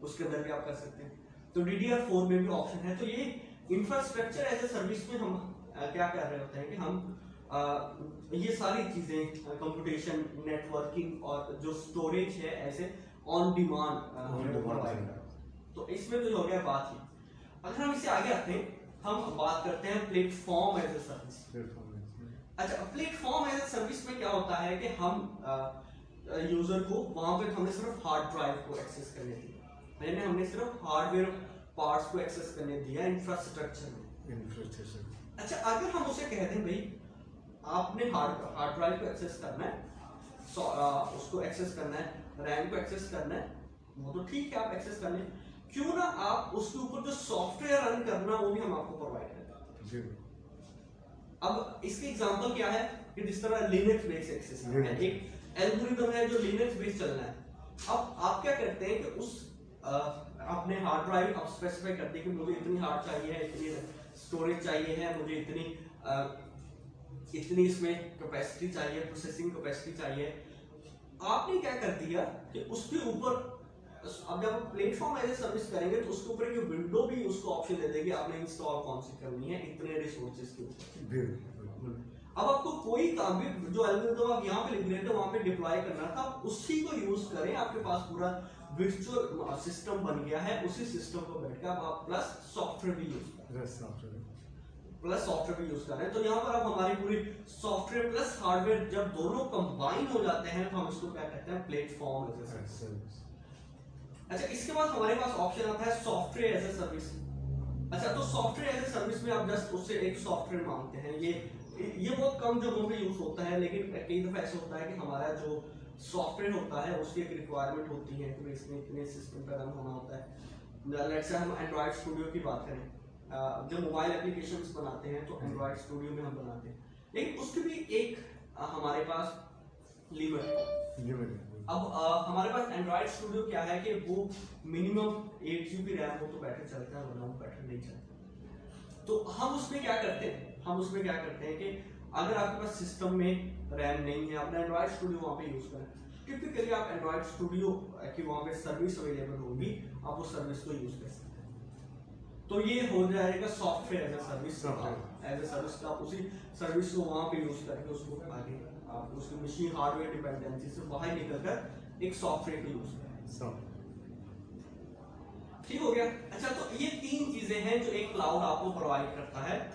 उसके अंदर भी आप कर सकते हैं। तो DDR4 में भी ऑप्शन है। तो ये इंफ्रास्ट्रक्चर एज ए सर्विस में हम क्या कर रहे होते हैं कि हम ये सारी चीजें, कंप्यूटेशन, नेटवर्किंग और जो स्टोरेज है, ऐसे ऑन डिमांड। तो इसमें तो हो गया बात ही। अगर हम इसे आगे आते हैं, हम बात करते हैं प्लेटफॉर्म एज ए सर्विस। अच्छा, प्लेटफॉर्म एज ए सर्विस में क्या होता है कि हम यूजर को वहां पे हमने सिर्फ हार्ड ड्राइव को एक्सेस करने दिया, हमने सिर्फ हार्डवेयर पार्ट्स को एक्सेस करने दिया, इंफ्रास्ट्रक्चर में। अच्छा, अगर हम उसे कह दें भाई आपने हार्ड ड्राइव को एक्सेस करना है, उसको एक्सेस करना है, रैम को एक्सेस करना है, वो तो ठीक है, आप एक्सेस कर लें, क्यों ना आप उसके ऊपर जो सॉफ्टवेयर रन करना वो भी हम आपको प्रोवाइड करते हैं। अब इसके एग्जांपल क्या है कि जिस तरह लिनक्स बेस्ड एक्सेस है, एक एल्गोरिथम है जो लिनक्स बेस्ड चलना है। अब आप क्या करते हैं कि उस अपने हार्ड ड्राइव आप स्पेसिफाई करते हैं कि मुझे इतनी हार्ड चाहिए है, इतनी स्टोरेज चाहिए है, मुझे इतनी इसमें कैपेसिटी चाहिए, प्रोसेसिंग कैपेसिटी चाहिए। आपने क्या कर दिया कि उसके ऊपर अब जब आप प्लेटफॉर्म एज ए सर्विस करेंगे तो उसके ऊपर एक विंडो भी उसको ऑप्शन दे देगी आपने इंस्टॉल कौन सी करनी है इतने रिसोर्सेज के ऊपर। अब आपको कोई काम भी जो एल्गोरिथम आप यहाँ पे लिख रहे थे वहां पे डिप्लॉय करना था, उसी को यूज करें। आपके पास पूरा वर्चुअल सिस्टम बन गया है, उसी सिस्टम को बैठ के आप प्लस सॉफ्टवेयर भी यूज कर रहे हैं। तो यहाँ पर आप हमारी पूरी सॉफ्टवेयर प्लस हार्डवेयर जब दोनों कंबाइन हो जाते हैं तो हम इसको क्या कहते हैं, प्लेटफॉर्म एज ए सर्विस। अच्छा, इसके बाद हमारे पास ऑप्शन आता है सॉफ्टवेयर एज ए सर्विस। अच्छा, तो सॉफ्टवेयर एज ए सर्विस में आप जस्ट उससे एक सॉफ्टवेयर मांगते हैं। ये बहुत कम जगहों पे यूज होता है, लेकिन कई दफा ऐसा होता है कि हमारा जो सॉफ्टवेयर होता है उसकी एक रिक्वायरमेंट होती है कि इसमें इतने सिस्टम पर रन होना होता है। लेट्स से हम एंड्रॉइड स्टूडियो की बात करें, जब मोबाइल एप्लीकेशंस बनाते हैं तो एंड्रॉइड स्टूडियो में हम बनाते हैं, लेकिन उसकी भी एक हमारे पास लिमिट। अब हमारे पास एंड्रॉइड स्टूडियो क्या है कि वो मिनिमम 8 GB रैम हो तो बेटर चलता है, वरना वो बेटर नहीं चलता। तो हम उसमें क्या करते हैं कि अगर आपके पास सिस्टम में रैम नहीं है, आपने एंड्रॉइड स्टूडियो वहां पे यूज करें। टिपिकली आप एंड्रॉइड स्टूडियो की वहां पे सर्विस अवेलेबल होगी, आप उस सर्विस को यूज कर सकते हैं। तो ये हो जाएगा सॉफ्टवेयर एज ए सर्विस का, उसी सर्विस को वहां पे यूज करके उसको आगे आप उसकी मशीन हार्डवेयर डिपेंडेंसी से बाहर निकलकर एक सॉफ्टवेयर को यूज करें। ठीक हो गया। अच्छा, तो ये 3 चीजें हैं जो एक क्लाउड आपको प्रोवाइड करता है।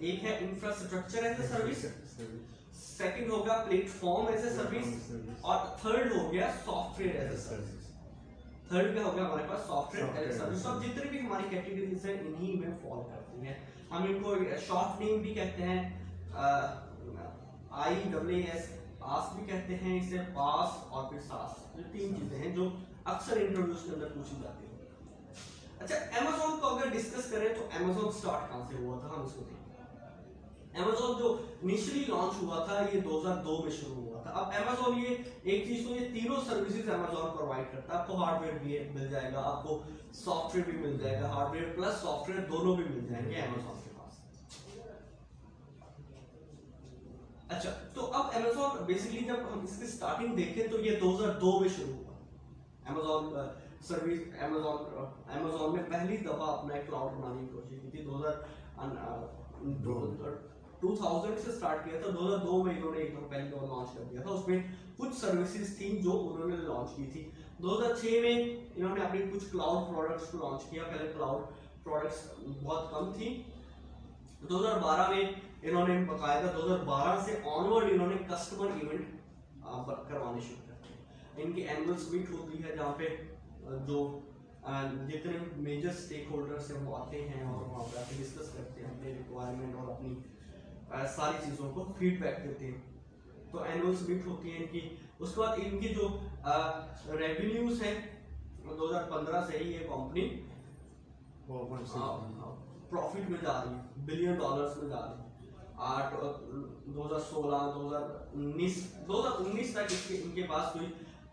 एक है infrastructure as a service, second होगा प्लेटफॉर्म एज ए सर्विस, और थर्ड हो गया software as a service. Third क्या हो गया हमारे पास, सॉफ्टवेयर एज ए सर्विस। अब जितनी भी हमारी कैटेगरीज हैं इन्हीं में फॉल करती हैं। हम इनको शॉर्ट नेम भी कहते हैं, IaaS आस भी कहते हैं इसे, पास और फिर सास। ये 3 चीजें हैं जो अक्सर इंटरव्यूज के अंदर पूछी जाती है। अच्छा, Amazon को अगर डिस्कस करें तो Amazon स्टार्ट कहां से हुआ था, हम इसको देखें। Amazon जो इनिशियली लॉन्च हुआ था ये 2002 में शुरू हुआ था। अब Amazon ये एक चीज तो ये तीनों सर्विसेज Amazon प्रोवाइड करता है। आपको हार्डवेयर भी मिल जाएगा, आपको सॉफ्टवेयर भी मिल जाएगा, हार्डवेयर प्लस सॉफ्टवेयर दोनों भी मिल जाएंगे Amazon के पास। अच्छा, तो अब Amazon बेसिकली जब हम इसकी स्टार्टिंग देखें तो ये 2002 में शुरू हुआ। Amazon सर्विस Amazon ने पहली दफा अपना एक क्लाउड बनाने की कोशिश की थी। 2000 से स्टार्ट किया था, 2002 में इन्होंने एक पहली दफा लॉन्च कर दिया था। उसमें कुछ सर्विसेज थी जो उन्होंने लॉन्च की थी। 2006 में इन्होंने अपनी कुछ क्लाउड प्रोडक्ट्स को लॉन्च किया। पहले क्लाउड प्रोडक्ट्स बहुत कम थी। 2012 में इन्होंने बकायदा 2012 से ऑनवर्ड इन्होंने कस्टमर इवेंट करवाने शुरू कर दिए। इनकी एनुअल मीट होती है जहाँ पे जो जितने मेजर स्टेक होल्डर्स हैं वो आते हैं और वहाँ पर आके डिस्कस करते हैं अपने रिक्वायरमेंट और अपनी सारी चीज़ों को फीडबैक देते हैं। तो एनुअल मीट होती है इनकी। उसके बाद इनकी जो रेवेन्यूज है 2015 से ही ये कंपनी प्रॉफिट में जा रही है, $1 बिलियन में जा रही है। 2019 तक इनके पास कोई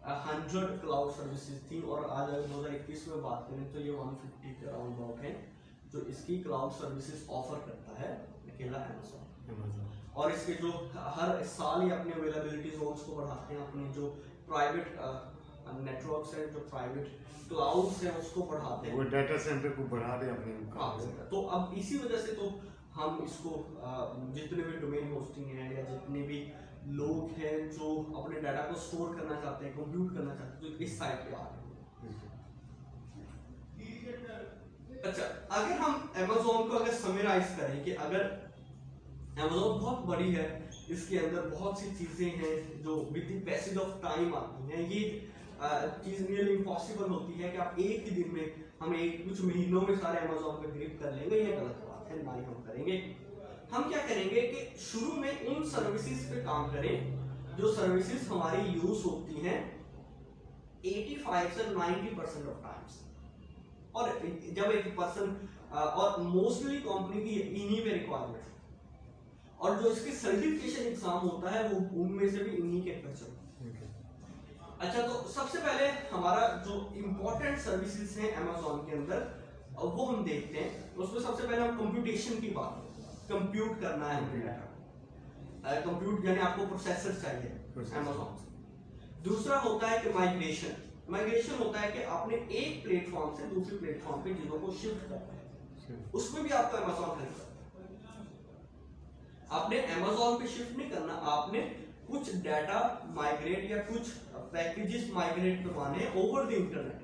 100 क्लाउड सर्विसेज थी, और आज अगर 2021 में बात करें तो ये 150 के अराउंड अबाउट है जो इसकी क्लाउड सर्विसेज ऑफर करता है अकेला Amazon। और इसके जो हर साल ही अपने अवेलेबिलिटी जोन्स को बढ़ाते हैं, अपने जो प्राइवेट नेटवर्क्स हैं, जो प्राइवेट क्लाउड्स हैं उसको बढ़ाते हैं, वो डाटा सेंटर को बढ़ा रहे हैं अपने। तो अब इसी वजह से तो हम इसको जितने भी डोमेन होस्टिंग है या जितने भी लोग हैं जो अपने डाटा को स्टोर करना चाहते हैं, कंप्यूट करना चाहते हैं, तो इस साइट पे आ रहे हैं। अच्छा, अगर हम Amazon को अगर समराइज करें कि अगर Amazon बहुत बड़ी है, इसके अंदर बहुत सी चीजें हैं जो with the passage of time आती हैं। ये चीज नियरली इम्पॉसिबल होती है कि आप एक ही दिन में हम एक कुछ महीनों में सारे Amazon पे ग्रिप कर लेंगे, ये गलत बात है, ना ही हम करेंगे। हम क्या करेंगे कि शुरू में उन सर्विसेज पे काम करें जो सर्विसेज हमारी यूज होती हैं 85 से 90% ऑफ टाइम्स। और जब एक पर्सन और मोस्टली कंपनी की इन्हीं पे रिक्वायरमेंट, और जो इसके सर्टिफिकेशन एग्जाम होता है वो उनमें से भी इन्हीं के क्वेश्चन। अच्छा, तो सबसे पहले हमारा जो इम्पोर्टेंट सर्विसेज हैं Amazon के अंदर वो हम देखते हैं। उसमें सबसे पहले हम कंप्यूटेशन की बात, कंप्यूट करना है हमें डाटा, कंप्यूट यानी आपको प्रोसेसर चाहिए Amazon से। दूसरा होता है कि माइग्रेशन। माइग्रेशन होता है कि आपने एक प्लेटफॉर्म से दूसरे प्लेटफॉर्म पे चीजों को शिफ्ट करना है, उसमें भी आपको Amazon हेल्प करता है। आपने Amazon पे शिफ्ट नहीं करना, आपने कुछ डाटा माइग्रेट या कुछ पैकेजेस माइग्रेट करवाने ओवर द इंटरनेट।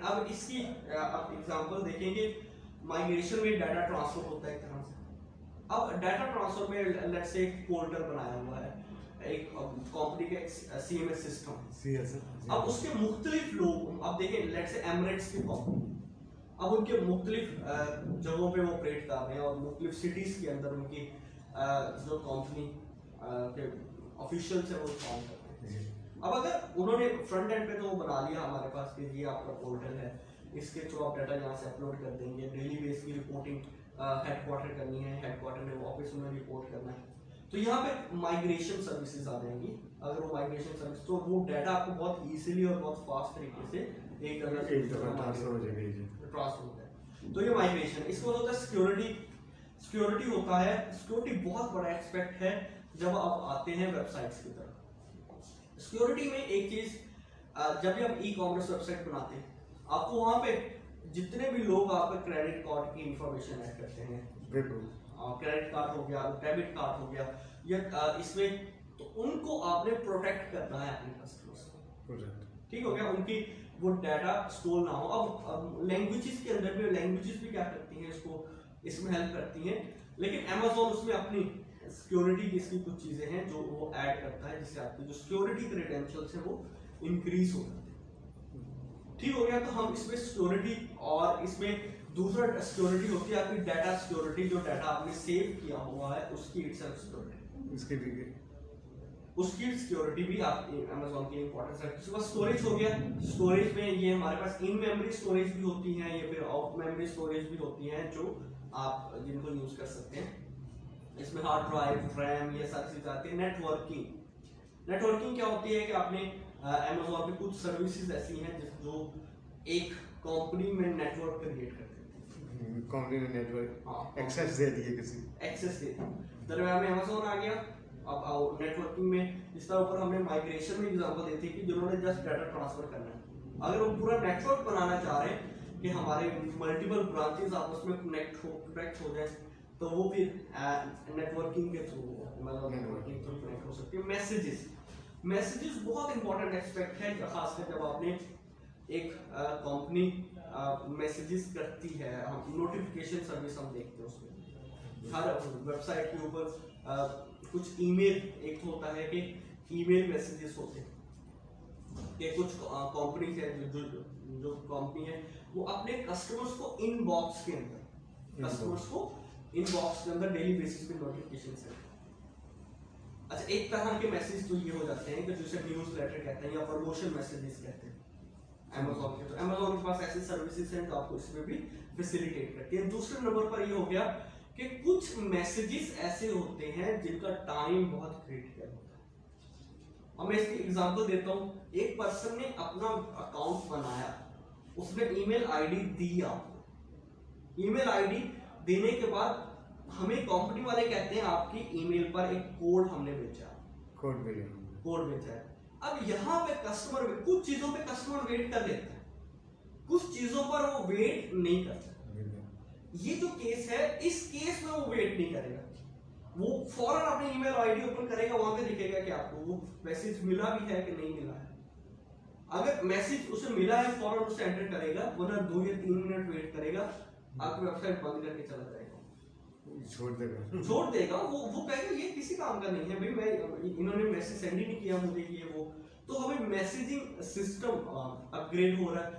अब इसकी आप एग्जांपल देखेंगे, माइग्रेशन में डाटा ट्रांसफर होता है एक तरह से। अब डाटा ट्रांसफर में लेट्स से एक पोर्टल बनाया हुआ है, एक कंपनी का CMS सिस्टम। अब उसके मुख्तलिफ लोग, अब देखें लेट्स से एमिरेट्स की कंपनी, अब उनके मुख्तलिफ जगहों पे वो ऑपरेट कर रहे हैं और मुख्तलिफ सिटीज के अंदर उनकी जो कंपनी के ऑफिशियल्स है वो काम कर रहे हैं। अब अगर उन्होंने फ्रंट एंड पे तो वो बना लिया हमारे पास कि ये आपका पोर्टल है, इसके थ्रू आप डाटा यहाँ से अपलोड कर देंगे, डेली बेस की रिपोर्टिंग हेडक्वार्टर करनी है, हेडक्वार्टर में ऑफिस में रिपोर्ट करना है, तो यहाँ पे माइग्रेशन सर्विसेज आ जाएंगी। अगर वो माइग्रेशन सर्विस, तो वो डाटा आपको बहुत इजीली और बहुत फास्ट तरीके से एक ट्रांसफर हो जाए, तो ये माइग्रेशन। इसके बाद होता है सिक्योरिटी। सिक्योरिटी होता है, सिक्योरिटी बहुत बड़ा एस्पेक्ट है जब आप आते हैं वेबसाइट्स की तरफ। सिक्योरिटी में एक चीज, जब भी आप ई-कॉमर्स वेबसाइट बनाते हैं, आपको वहां पे जितने भी लोग आपके क्रेडिट कार्ड की इंफॉर्मेशन ऐड करते हैं, क्रेडिट कार्ड हो गया, डेबिट कार्ड हो गया, या इसमें, तो उनको आपने प्रोटेक्ट करना है अपने कस्टमर्स को, ठीक हो गया, उनकी वो डाटा स्टोर ना हो। अब लैंग्वेजेस के अंदर भी, लैंग्वेजेस भी क्या करती हैं इसको, इसमें हेल्प करती हैं, लेकिन Amazon उसमें अपनी सिक्योरिटी की इसकी कुछ चीजें हैं जो वो ऐड करता है, जिससे आपकी जो सिक्योरिटी क्रेडेंशियल्स है वो इंक्रीज हो जाते हैं, ठीक हो गया। तो हम इसमें सिक्योरिटी, और इसमें दूसरा सिक्योरिटी होती है आपकी डाटा सिक्योरिटी, जो डाटा आपने सेव किया हुआ है उसकी इटसेल्फ सिक्योरिटी, उसकी सिक्योरिटी भी आप Amazon की इंपॉर्टेंस है। उसके बाद स्टोरेज हो गया। स्टोरेज में ये हमारे पास इन मेमोरी स्टोरेज भी होती हैं, या फिर आउट मेमोरी स्टोरेज भी होती हैं जो आप जिनको यूज कर सकते हैं। इसमें हार्ड ड्राइव, रैम, ये सारी चीजें आती है। नेटवर्किंग, नेटवर्किंग क्या होती है कि आपने Amazon पे कुछ सर्विसेज ऐसी हैं जो एक कंपनी में नेटवर्क क्रिएट करते हैं, कंपनी ने नेटवर्क एक्सेस दे दिए, किसी एक्सेस दे दिया, दरम्यान में Amazon आ गया। अब नेटवर्किंग में जिस तरह ऊपर हमने माइग्रेशन में एग्जांपल दी थी कि जिन्होंने जस्ट डाटा ट्रांसफर करना है, अगर वो पूरा नेटवर्क बनाना चाह रहे हैं कि हमारे मल्टीपल ब्रांचेस आपस में कनेक्ट हो जाए, तो वो फिर नेटवर्किंग के थ्रू, मतलब नेटवर्किंग थ्रू कनेक्ट हो सकती है। मैसेजेस बहुत इंपॉर्टेंट एस्पेक्ट है, खासकर जब आपने एक कंपनी मैसेजेस करती है, हम नोटिफिकेशन सर्विस हम देखते हैं उसमें हर वेबसाइट के ऊपर कुछ ईमेल, एक होता है कि ईमेल मैसेजेस होते हैं कि कुछ कंपनीज है जो कंपनी है वो अपने कस्टमर्स को इनबॉक्स के अंदर डेली बेसिस पे नोटिफिकेशन सेंड। अच्छा, एक तरह के मैसेज तो ये हो जाते हैं कि जिसे न्यूज़ लेटर कहते हैं या प्रमोशन मैसेजेस कहते हैं Amazon के, तो Amazon के पास ऐसी सर्विसेज हैं तो आपको इसमें भी फैसिलिटेट करती है। दूसरे नंबर पर ये हो गया कि कुछ मैसेजेस ऐसे होते हैं जिनका टाइम बहुत क्रिटिकल होता है। और मैं इसकी एग्जांपल देता हूँ। एक पर्सन ने अपना अकाउंट बनाया, उसने ईमेल आईडी दी आपको, ईमेल आईडी देने के बाद हमें कंपनी वाले कहते हैं आपकी ईमेल पर एक कोड हमने भेजा, कोड भेजा है। अब यहाँ पे कस्टमर, कुछ चीजों पे कस्टमर वेट कर लेता है, कुछ चीजों पर वो वेट नहीं करता। ये जो केस है, इस केस में वो वेट नहीं करेगा, वो फौरन अपनी ईमेल आईडी ओपन करेगा, वहां पे दिखेगा कि आपको वो मैसेज मिला भी है कि नहीं मिला है। अगर मैसेज उसे मिला है फौरन उसे एंटर करेगा, वरना 2 या 3 मिनट वेट करेगा, आपकी वेबसाइट बंद करके चला जाएगा। छोड़ देगा वो कहेगा ये किसी काम का नहीं है भाई, मैं इन्होंने मैसेज सेंड ही नहीं किया मुझे कि ये वो। तो हमें मैसेजिंग सिस्टम अपग्रेड हो रहा है।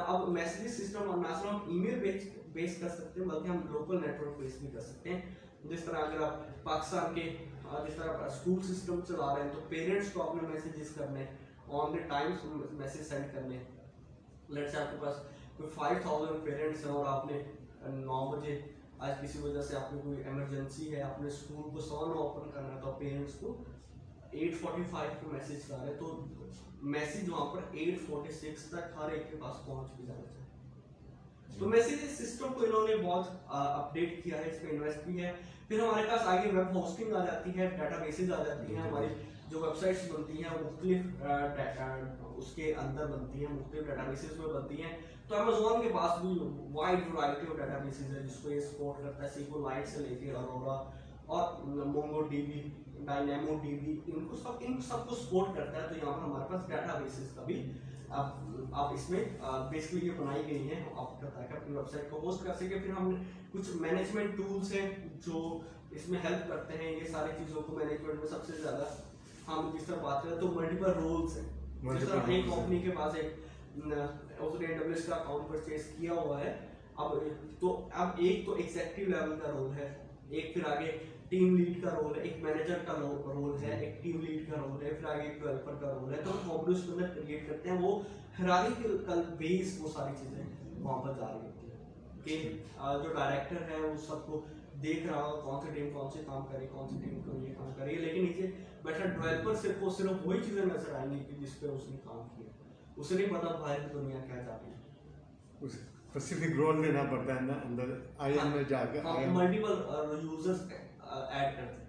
अब मैसेजिंग सिस्टम ना सिर्फ हम ईमेल बेस कर सकते हैं बल्कि हम लोकल नेटवर्क बेस भी कर सकते हैं। जिस तरह अगर आप पाकिस्तान के जिस तरह स्कूल सिस्टम चला रहे हैं तो पेरेंट्स को अपने मैसेजेस करने on the times message send करने। लेट्स से आपके पास कोई 5000 पेरेंट्स हैं और आपने 9 बजे आज किसी वजह से आपने कोई इमरजेंसी है, आपने स्कूल को 9 ओपन करना है तो पेरेंट्स को 8:45 पे मैसेज कर रहे हैं तो मैसेज वहां पर 8:46 तक हर एक के पास पहुंच भी जाना चाहिए। तो मैसेज सिस्टम को इन्होंने बहुत अपडेट किया है, इस पे इन्वेस्ट भी है। फिर हमारे पास आगे वेब होस्टिंग आ जाती है, डाटाबेसेस आ जाती हैं, हमारी जो वेबसाइट्स बनती हैं मुख्तलिफ उसके अंदर बनती हैं, मुख्तलिफ डाटाबेसेस में बनती हैं। तो अमेज़न के पास भी वाइड वैरायटी ऑफ डाटाबेसेस है जिसको ये सपोर्ट करता है, SQLite से लेके अरोरा और MongoDB, DynamoDB, इन सबको सपोर्ट करता है। तो यहाँ पर हमारे पास डाटाबेसेस का भी आप इसमें बेसिकली ये बनाई गई है आप ताकि अपनी वेबसाइट को होस्ट कर सके। फिर हमने कुछ मैनेजमेंट टूल्स हैं जो इसमें हेल्प करते हैं ये सारी चीज़ों को मैनेजमेंट में। सबसे ज़्यादा हम जिस तरह बात करें तो मल्टीपल रोल्स हैं। जिस तरह एक कंपनी के पास उसने AWS का अकाउंट परचेज किया हुआ है, अब एक तो एग्जीक्यूटिव लेवल का रोल है, एक फिर आगे टीम लीड का रोल है, एक मैनेजर का रोल है, एक टीम लीड का रोल है, फिर आगे एक डेवलपर का रोल है। तो हम उसके अंदर क्रिएट करते हैं, वो हायरार्किकल बेस वो सारी चीजें वहां पर जा रही होती है कि जो डायरेक्टर है वो सबको देख रहा हो कौन सी टीम कौन से काम करे, कौन सी टीम को ये काम करे, लेकिन नीचे बैठा डेवलपर सिर्फ वही चीजें नजर आएंगी कि जिस पे उसने काम किया। उसे नहीं पता बाहर की दुनिया क्या जा रही है। स्पेसिफिक रोल देना पड़ता है ना अंदर IAM में जाकर। मल्टीपल यूजर्स ऐड करते हैं।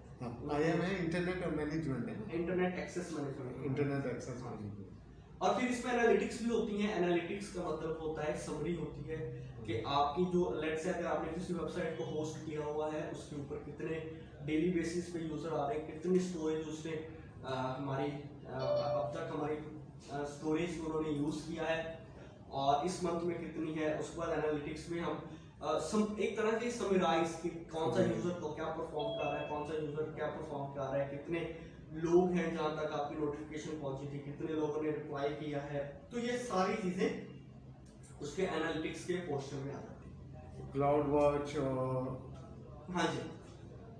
IAM है इंटरनेट मैनेजमेंट है, internet access management, internet access management. और फिर इसमें एनालिटिक्स भी होती हैं। एनालिटिक्स का मतलब होता है समरी होती है कि आपकी जो लेट्स से अगर आपने किसी वेबसाइट को होस्ट किया हुआ है उसके ऊपर कितने डेली बेसिस पे यूजर आ रहे हैं, कितनी स्टोरेज उसने हमारी अब तक हमारी स्टोरेज उन्होंने यूज किया है और इस मंथ में कितनी है। उसके बाद एनालिटिक्स में हम एक तरह से समराइज कि कौन सा यूजर को क्या परफॉर्म कर रहा है, कौन सा यूजर क्या परफॉर्म कर रहा है, कितने लोग हैं जहां तक आपकी नोटिफिकेशन पहुंची थी, कितने लोगों ने रिप्लाई किया है। तो ये सारी चीजें उसके एनालिटिक्स के पोर्शन में आ जाती है। क्लाउड वॉच और हाँ जी,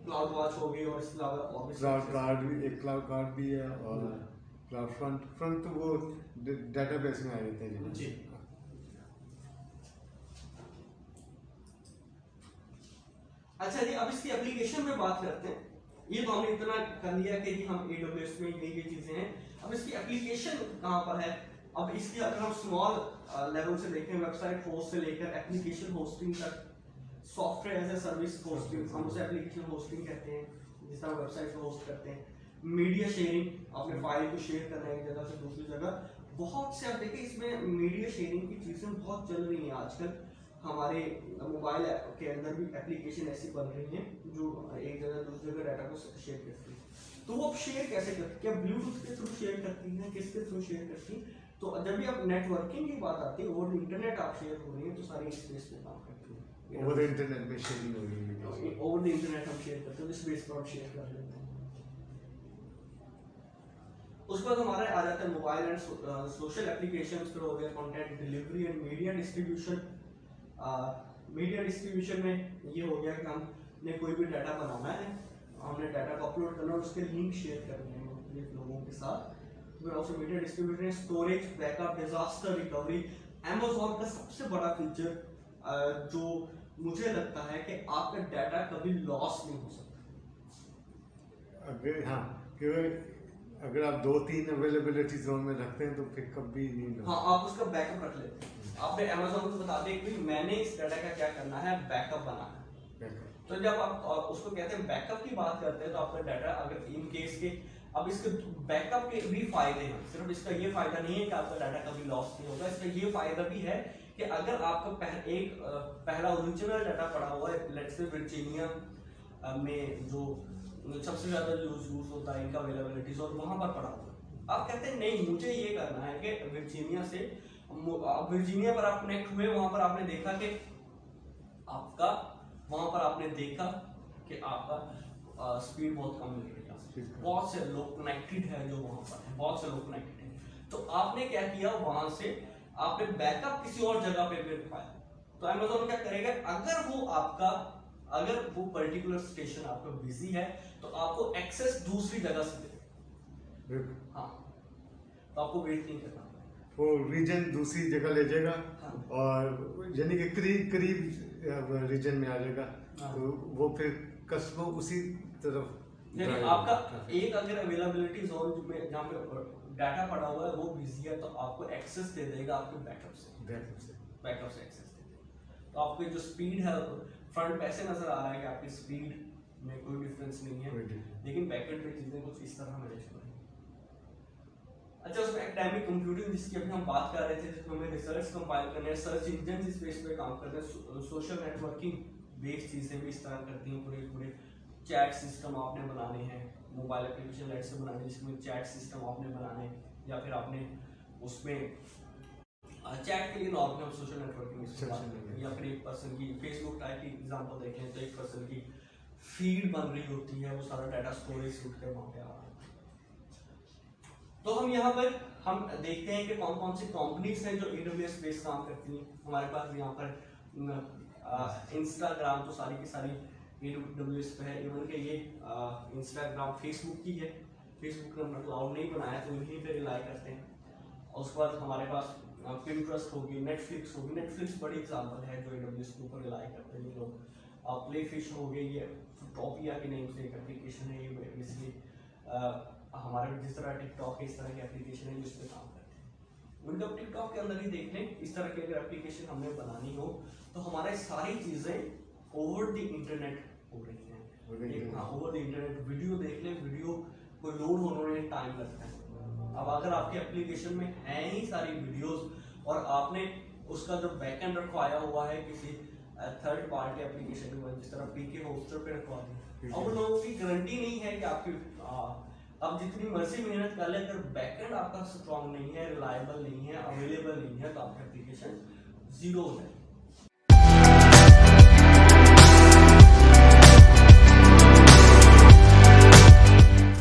क्लाउड वॉच हो गई और इसके अलावा और क्लाउड कार्ड भी, एक क्लाउड कार्ड भी है और क्लाउड फ्रंट तो वो डेटाबेस में आ जाते हैं जी। अच्छा जी, अब इसकी एप्लीकेशन में बात करते हैं। ये तो हमने इतना कर लिया कि हम AWS में ये चीजें हैं। अब इसकी एप्लीकेशन कहाँ पर है? अब इसकी अगर हम स्मॉल लेवल से देखें, वेबसाइट होस्ट से लेकर एप्लीकेशन होस्टिंग तक, software as a service hosting, हम उसे एप्लीकेशन होस्टिंग कहते हैं, जिस तरह वेबसाइट को होस्ट करते हैं। मीडिया शेयरिंग, अपने फाइल को शेयर करना है एक जगह से दूसरी जगह। बहुत से आप देखें इसमें मीडिया शेयरिंग की चीजें बहुत चल रही हैं आजकल। हमारे मोबाइल के अंदर भी एप्लीकेशन ऐसी बन रही हैं जो एक जगह दूसरी जगह डाटा को शेयर करती है। तो वो आप शेयर कैसे करती है? क्या ब्लूटूथ के थ्रू शेयर करती हैं, किसके थ्रू शेयर करती हैं? तो जब भी आप नेटवर्किंग की बात आती है, ओवर इंटरनेट आप शेयर हो रही है तो सारी स्पेस में काम करती है। ओवर इंटरनेट में शेयरिंग हो रही है, ओवर द इंटरनेट हम शेयर करते हैं, इस बेस पर आप शेयर कर लेते हैं। उसके बाद हमारा आ जाता है मोबाइल एंड सोशल एप्लीकेशंस, फिर हो गया content delivery and media distribution. Media distribution में ये हो गया कि हमने कोई भी डाटा बनाना है, हमने डाटा को अपलोड करना है, उसके लिंक शेयर करने हैं मुख्तलिफ लोगों के साथ। फिर also media distribution, storage, backup, disaster recovery. Amazon का सबसे बड़ा फीचर जो मुझे लगता है कि आपका डाटा कभी लॉस नहीं हो सकता। अगर आप 2-3 अवेलेबिलिटी जोन में रखते हैं तो फिर कभी नहीं। हाँ, आप उसका बैकअप रख लेते हैं। आपने Amazon को बता दें कि मैंने इस डाटा का क्या करना है, बैकअप बनाना है। तो जब आप उसको कहते हैं बैकअप की बात करते हैं तो आपका डाटा अगर इन केस के, अब इसके बैकअप के भी फायदे हैं। सिर्फ इसका ये फायदा नहीं है कि आपका डाटा कभी लॉस नहीं होगा, इसका ये फायदा भी है कि अगर आपका पहला ओरिजिनल डाटा पड़ा हुआ है, लेट्स से वर्जीनिया में जो सबसे ज्यादा यूज होता है इनका अवेलेबिलिटीज, और वहां पर पड़ा हुआ है, आप कहते हैं नहीं मुझे ये करना है कि वर्जीनिया से, वर्जीनिया पर आप कनेक्ट हुए, वहां पर आपने देखा कि आपका वहां पर आपने देखा कि आपका स्पीड बहुत कम मिल रही है, बहुत से लोग कनेक्टेड है जो वहां पर है, बहुत से लोग कनेक्टेड है, तो आपने क्या किया, वहां से आपने बैकअप किसी और जगह पे भी रखवाया। तो Amazon क्या करेगा, अगर वो पर्टिकुलर स्टेशन आपका बिजी है तो आपको एक्सेस दूसरी जगह से देगा। हाँ, तो आपको वेट नहीं करना, वो रीजन दूसरी जगह ले जाएगा। हाँ। और यानी कि करीब करीब रीजन में आ जाएगा। हाँ। तो वो फिर कस्टमर उसी तरफ यानी आपका एक अगर अवेलेबिलिटी जोन में जहाँ पे डाटा पड़ा हुआ है वो बिजी है, तो आपको एक्सेस दे देगा आपके बैकअप से एक्सेस दे देगा। तो आपकी जो स्पीड है, फ्रंट पे ऐसे नजर आ रहा है कि आपकी स्पीड में कोई डिफरेंस नहीं है, लेकिन बैकएंड पे चीजें कुछ इस तरह मैनेज हो रही हैं। अच्छा, उसमें एकेडमिक कंप्यूटिंग जिसकी अभी हम बात कर रहे थे, जिसमें हमें रिसर्च कंपाइल करने हैं, सर्च इंजन इस बेस पे काम करते हैं, सोशल नेटवर्किंग बेस्ड चीजें भी इस तरह करती हैं, पूरे चैट सिस्टम आपने बनाने हैं, मोबाइल एप्लीकेशन लेट से बनाने जिसमें चैट सिस्टम आपने बनाने, या फिर आपने उसमें चैट के लिए नॉर्मल हम सोशल नेटवर्किंग इस्तेमाल करते हैं, या फिर एक पर्सन की फेसबुक टाइप की एग्जांपल देखें तो एक पर्सन की फीड बन रही होती है, वो सारा डाटा स्टोरेज से उठ कर वहाँ पे आ रहा है। तो हम यहाँ पर हम देखते हैं कि कौन कौन सी कंपनीज हैं जो AWS बेस्ड काम करती हैं। हमारे पास यहाँ पर इंस्टाग्राम तो सारी की सारी AWS पे है, इवन के ये इंस्टाग्राम फेसबुक की है, फेसबुक ने अपना क्लाउड नहीं बनाया तो इन्हीं पे रिलाई करते हैं। और उसके बाद हमारे पास पिंटरेस्ट होगी, नेटफ्लिक्स होगी, नेटफ्लिक्स बड़ी एग्जांपल है जो AWS के ऊपर रिलाई करते हैं जो लोग। प्लेफिश हो गई, ये टॉपिया के नेम से एक एप्लीकेशन है, ये बेसिकली हमारे जिस तरह टिकटॉक है इस तरह की एप्लीकेशन है जिस पे काम करते हैं। उनका टिकटॉक के अंदर ही देख लें, इस तरह की अगर एप्लीकेशन हमने बनानी हो तो हमारे सारी चीजें ओवर द इंटरनेट हो रही हैं। हाँ, ओवर द इंटरनेट। वीडियो देख लें, वीडियो को लोड होने में टाइम लगता है। अब अगर आपके एप्लीकेशन में है ही सारी वीडियोस और आपने उसका जो बैकएंड रखवाया हुआ है किसी थर्ड पार्टी एप्लीकेशन में, जिस तरह पीके होस्टर पे रखवा दिया, अब उन लोगों की गारंटी नहीं है कि आपकी अब जितनी मर्जी मेहनत कर ले, अगर बैकएंड आपका स्ट्रॉन्ग नहीं है, रिलायबल नहीं है, अवेलेबल नहीं है, तो आपका एप्लीकेशन जीरो हो जाएगा।